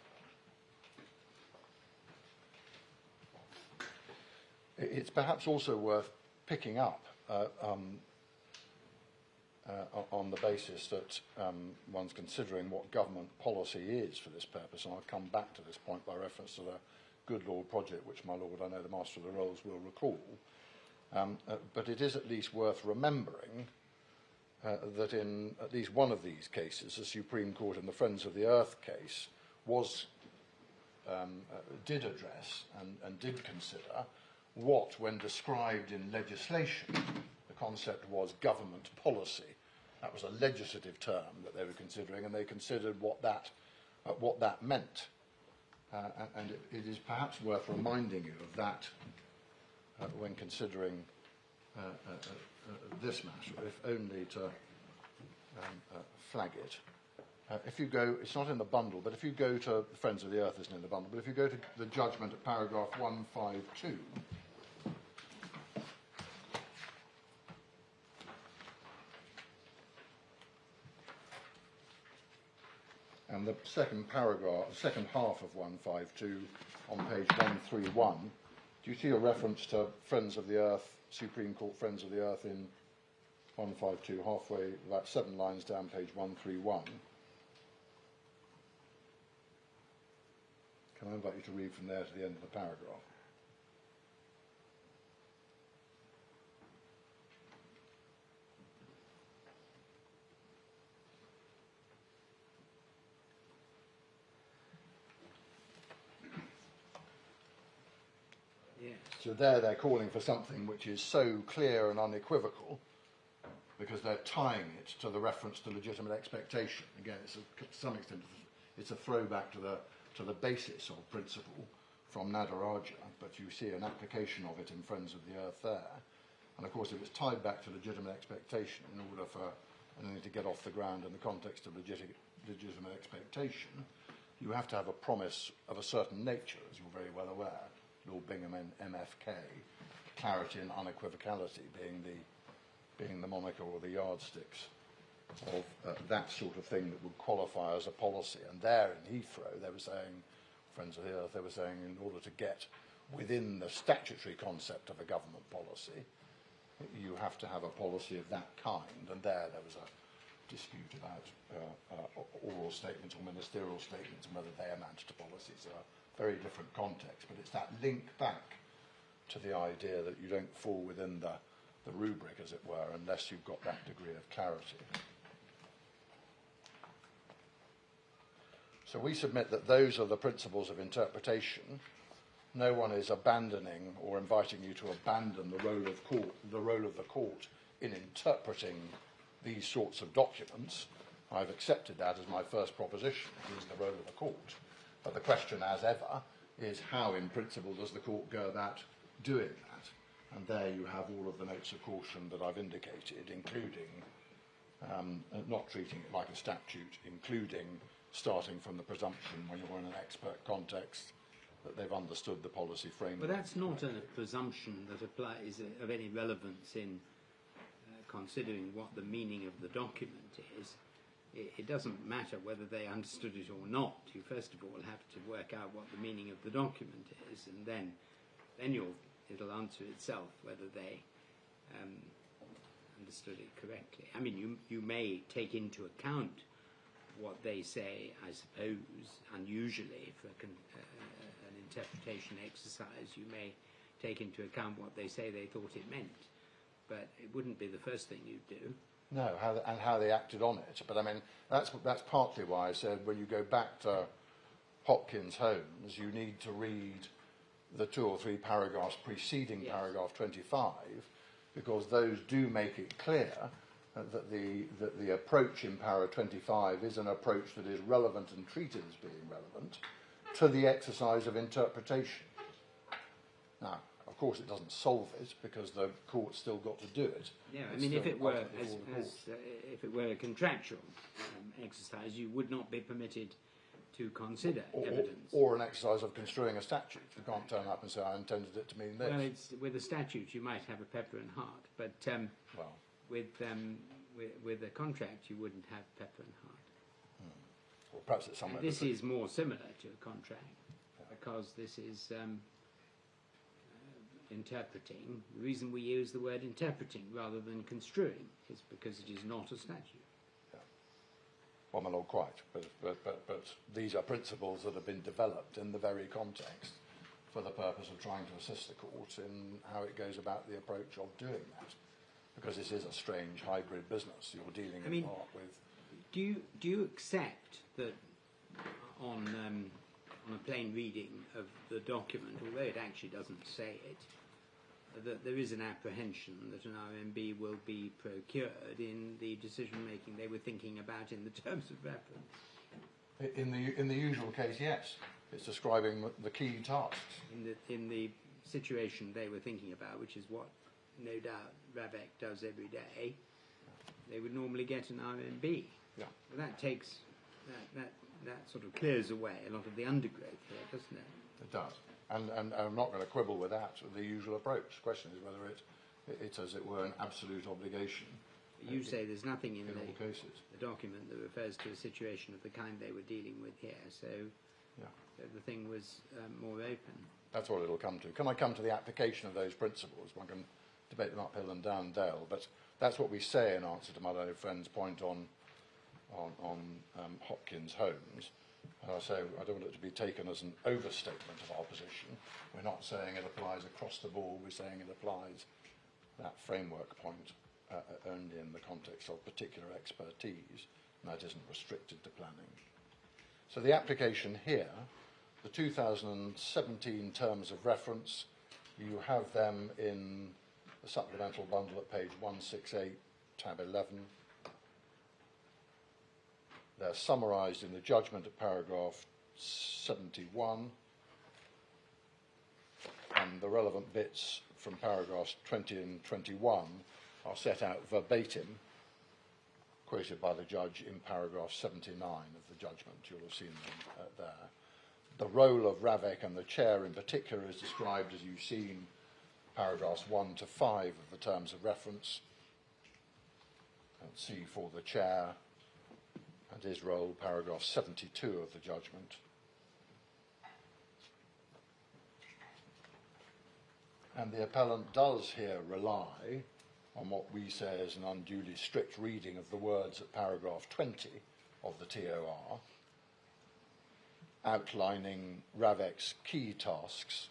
It's perhaps also worth picking up on the basis that one's considering what government policy is for this purpose, and I'll come back to this point by reference to the Good Lord project, which my Lord, I know the Master of the Rolls will recall. But it is at least worth remembering that in at least one of these cases, the Supreme Court in the Friends of the Earth case did address and did consider what, when described in legislation, the concept was government policy. That was a legislative term that they were considering, and they considered what that meant. And it is perhaps worth reminding you of that when considering this matter, if only to flag it. If you go, it's not in the bundle, but if you go to Friends of the Earth isn't in the bundle, but if you go to the judgment at paragraph 152, and the second paragraph, second half of 152 on page 131, do you see a reference to Friends of the Earth, Supreme Court Friends of the Earth in 152, halfway, about 7 lines down, page 131? Can I invite you to read from there to the end of the paragraph? So there they're calling for something which is so clear and unequivocal because they're tying it to the reference to legitimate expectation. Again, it's to some extent, it's a throwback to the basis of principle from Nadaraja, but you see an application of it in Friends of the Earth there. And of course, if it's tied back to legitimate expectation in order for and only to get off the ground in the context of legitimate expectation, you have to have a promise of a certain nature, as you're very well aware. Lord Bingham and MFK, clarity and unequivocality being the moniker or the yardsticks of that sort of thing that would qualify as a policy. And there in Heathrow, they were saying, Friends of the Earth, they were saying in order to get within the statutory concept of a government policy, you have to have a policy of that kind. And there was a dispute about oral statements or ministerial statements and whether they amounted to policies. They are very different context, but it's that link back to the idea that you don't fall within the rubric, as it were, unless you've got that degree of clarity. So we submit that those are the principles of interpretation. No one is abandoning or inviting you to abandon the role of the court in interpreting these sorts of documents. I've accepted that as my first proposition. It is the role of the court. But the question, as ever, is how, in principle, does the court go about doing that? And there you have all of the notes of caution that I've indicated, including not treating it like a statute, including starting from the presumption when you're in an expert context that they've understood the policy framework. But that's not a presumption that applies of any relevance in considering what the meaning of the document is. It doesn't matter whether they understood it or not. You first of all have to work out what the meaning of the document is, and then it'll answer itself whether they understood it correctly. I mean, you may take into account what they say, I suppose, unusually for an interpretation exercise. You may take into account what they say they thought it meant, but it wouldn't be the first thing you'd do. No, how they acted on it. But I mean, that's partly why I said when you go back to Hopkins Holmes, you need to read the 2 or 3 paragraphs preceding paragraph 25, because those do make it clear that the approach in para 25 is an approach that is relevant and treated as being relevant to the exercise of interpretation. Now, of course, it doesn't solve it because the court's still got to do it. Yeah, I mean, if it were a contractual exercise, you would not be permitted to consider evidence. Or an exercise of construing a statute. You can't turn up and say, I intended it to mean this. Well, with a statute, you might have a pepper and heart, but with a contract, you wouldn't have pepper and heart. Well, perhaps it's somewhere. This is more similar to a contract because this is interpreting. The reason we use the word interpreting rather than construing is because it is not a statute. Well, my lord, quite. But these are principles that have been developed in the very context for the purpose of trying to assist the court in how it goes about the approach of doing that. Because this is a strange hybrid business. You're dealing in part with. Do you accept that on a plain reading of the document, although it actually doesn't say it, that there is an apprehension that an RMB will be procured in the decision-making they were thinking about in the terms of reference? In the usual case, yes. It's describing the key tasks. In the situation they were thinking about, which is what no doubt Ravek does every day, they would normally get an RMB. Yeah. Well, that takes that sort of clears away a lot of the undergrowth here, doesn't it? It does. And I'm not going to quibble with that, the usual approach. The question is whether it's, as it were, an absolute obligation. You say there's nothing in all cases. the document that refers to a situation of the kind they were dealing with here, so the thing was more open. That's what it'll come to. Can I come to the application of those principles? One can debate them uphill and down dale, but that's what we say in answer to my learned friend's point on Hopkins Holmes. So I don't want it to be taken as an overstatement of our position. We're not saying it applies across the board. We're saying it applies that framework point only in the context of particular expertise, and that isn't restricted to planning. So the application here, the 2017 terms of reference, you have them in the supplemental bundle at page 168, tab 11. They're summarised in the judgment at paragraph 71, and the relevant bits from paragraphs 20 and 21 are set out verbatim quoted by the judge in paragraph 79 of the judgment. You'll have seen them there. The role of Ravek and the chair in particular is described, as you've seen, paragraphs 1 to 5 of the terms of reference. And C for the chair and his role, paragraph 72 of the judgment. And the appellant does here rely on what we say is an unduly strict reading of the words at paragraph 20 of the TOR, outlining Ravek's key tasks.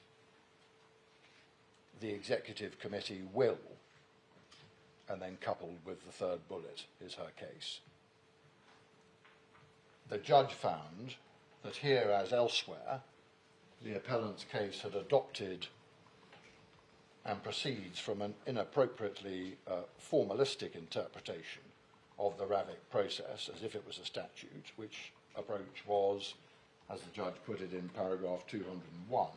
The executive committee will, and then coupled with the third bullet is her case. The judge found that here, as elsewhere, the appellant's case had adopted and proceeds from an inappropriately formalistic interpretation of the Ravek process as if it was a statute, which approach was, as the judge put it in paragraph 201,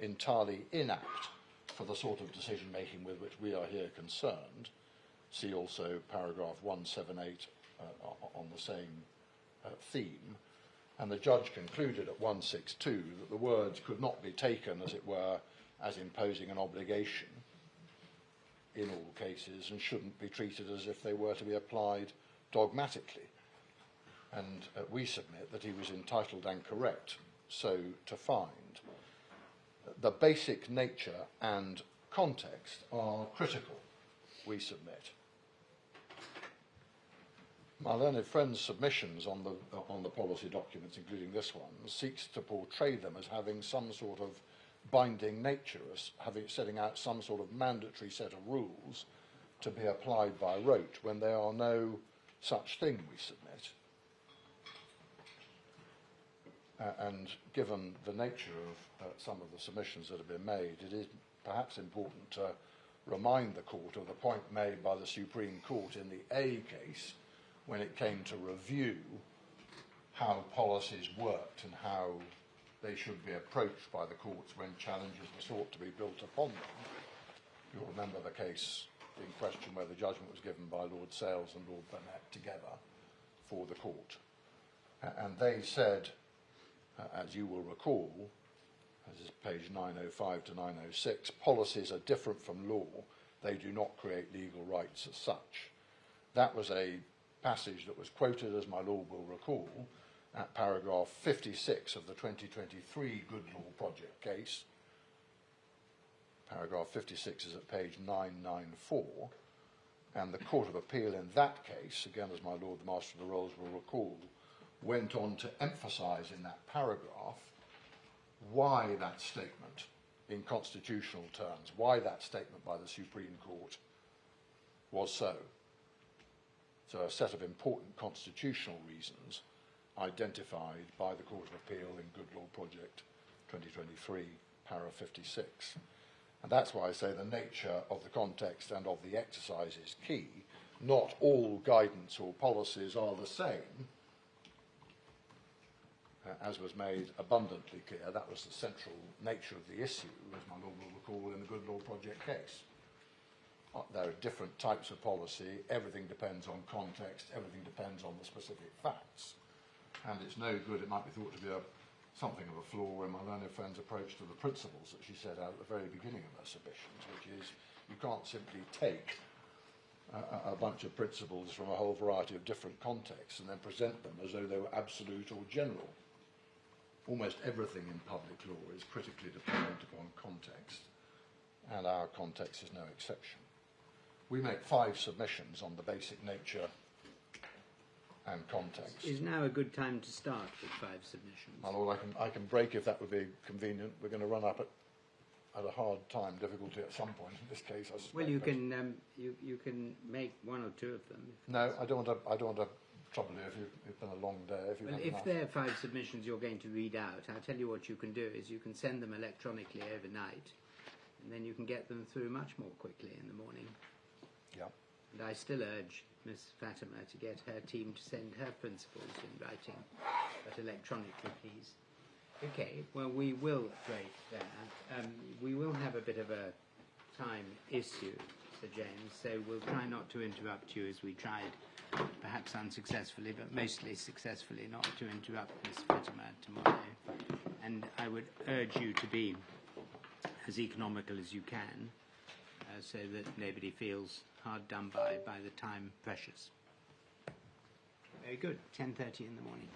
entirely inapt for the sort of decision-making with which we are here concerned. See also paragraph 178 on the same theme. And the judge concluded at 162 that the words could not be taken, as it were, as imposing an obligation in all cases and shouldn't be treated as if they were to be applied dogmatically. And we submit that he was entitled and correct so to find. The basic nature and context are critical, we submit. My learned friend's submissions on the policy documents, including this one, seeks to portray them as having some sort of binding nature, as setting out some sort of mandatory set of rules to be applied by rote, when there are no such thing, we submit. And given the nature of some of the submissions that have been made, it is perhaps important to remind the Court of the point made by the Supreme Court in the A case, when it came to review how policies worked and how they should be approached by the courts when challenges were sought to be built upon them. You'll remember the case in question where the judgment was given by Lord Sales and Lord Burnett together for the court. And they said, as you will recall, this is page 905 to 906, policies are different from law. They do not create legal rights as such. That was a passage that was quoted, as my Lord will recall, at paragraph 56 of the 2023 Good Law Project case. Paragraph 56 is at page 994, and the Court of Appeal in that case, again as my Lord the Master of the Rolls will recall, went on to emphasise in that paragraph why that statement, in constitutional terms, why that statement by the Supreme Court was so. So a set of important constitutional reasons identified by the Court of Appeal in Good Law Project 2023, para 56. And that's why I say the nature of the context and of the exercise is key. Not all guidance or policies are the same, as was made abundantly clear. That was the central nature of the issue, as my Lord will recall, in the Good Law Project case. There are different types of policy. Everything depends on context. Everything depends on the specific facts. And it's no good, it might be thought to be something of a flaw in my learned friend's approach to the principles that she set out at the very beginning of her submissions, which is you can't simply take a bunch of principles from a whole variety of different contexts and then present them as though they were absolute or general. Almost everything in public law is critically dependent upon context, and our context is no exception. We make 5 submissions on the basic nature and context. Is now a good time to start with 5 submissions? My Lord, I can break if that would be convenient. We're going to run up at a hard time difficulty at some point in this case, I suspect. Well, you can make 1 or 2 of them. No, I don't want to trouble you if it's been a long day. If there are 5 submissions you're going to read out, I'll tell you what you can do is you can send them electronically overnight, and then you can get them through much more quickly in the morning. Yeah. And I still urge Miss Fatima to get her team to send her principles in writing, but electronically, please. Okay, well, we will break there. We will have a bit of a time issue, Sir James, so we'll try not to interrupt you as we tried perhaps unsuccessfully, but mostly successfully, not to interrupt Ms. Fittimer tomorrow. And I would urge you to be as economical as you can, so that nobody feels hard done by the time pressures. Very good. 10:30 in the morning.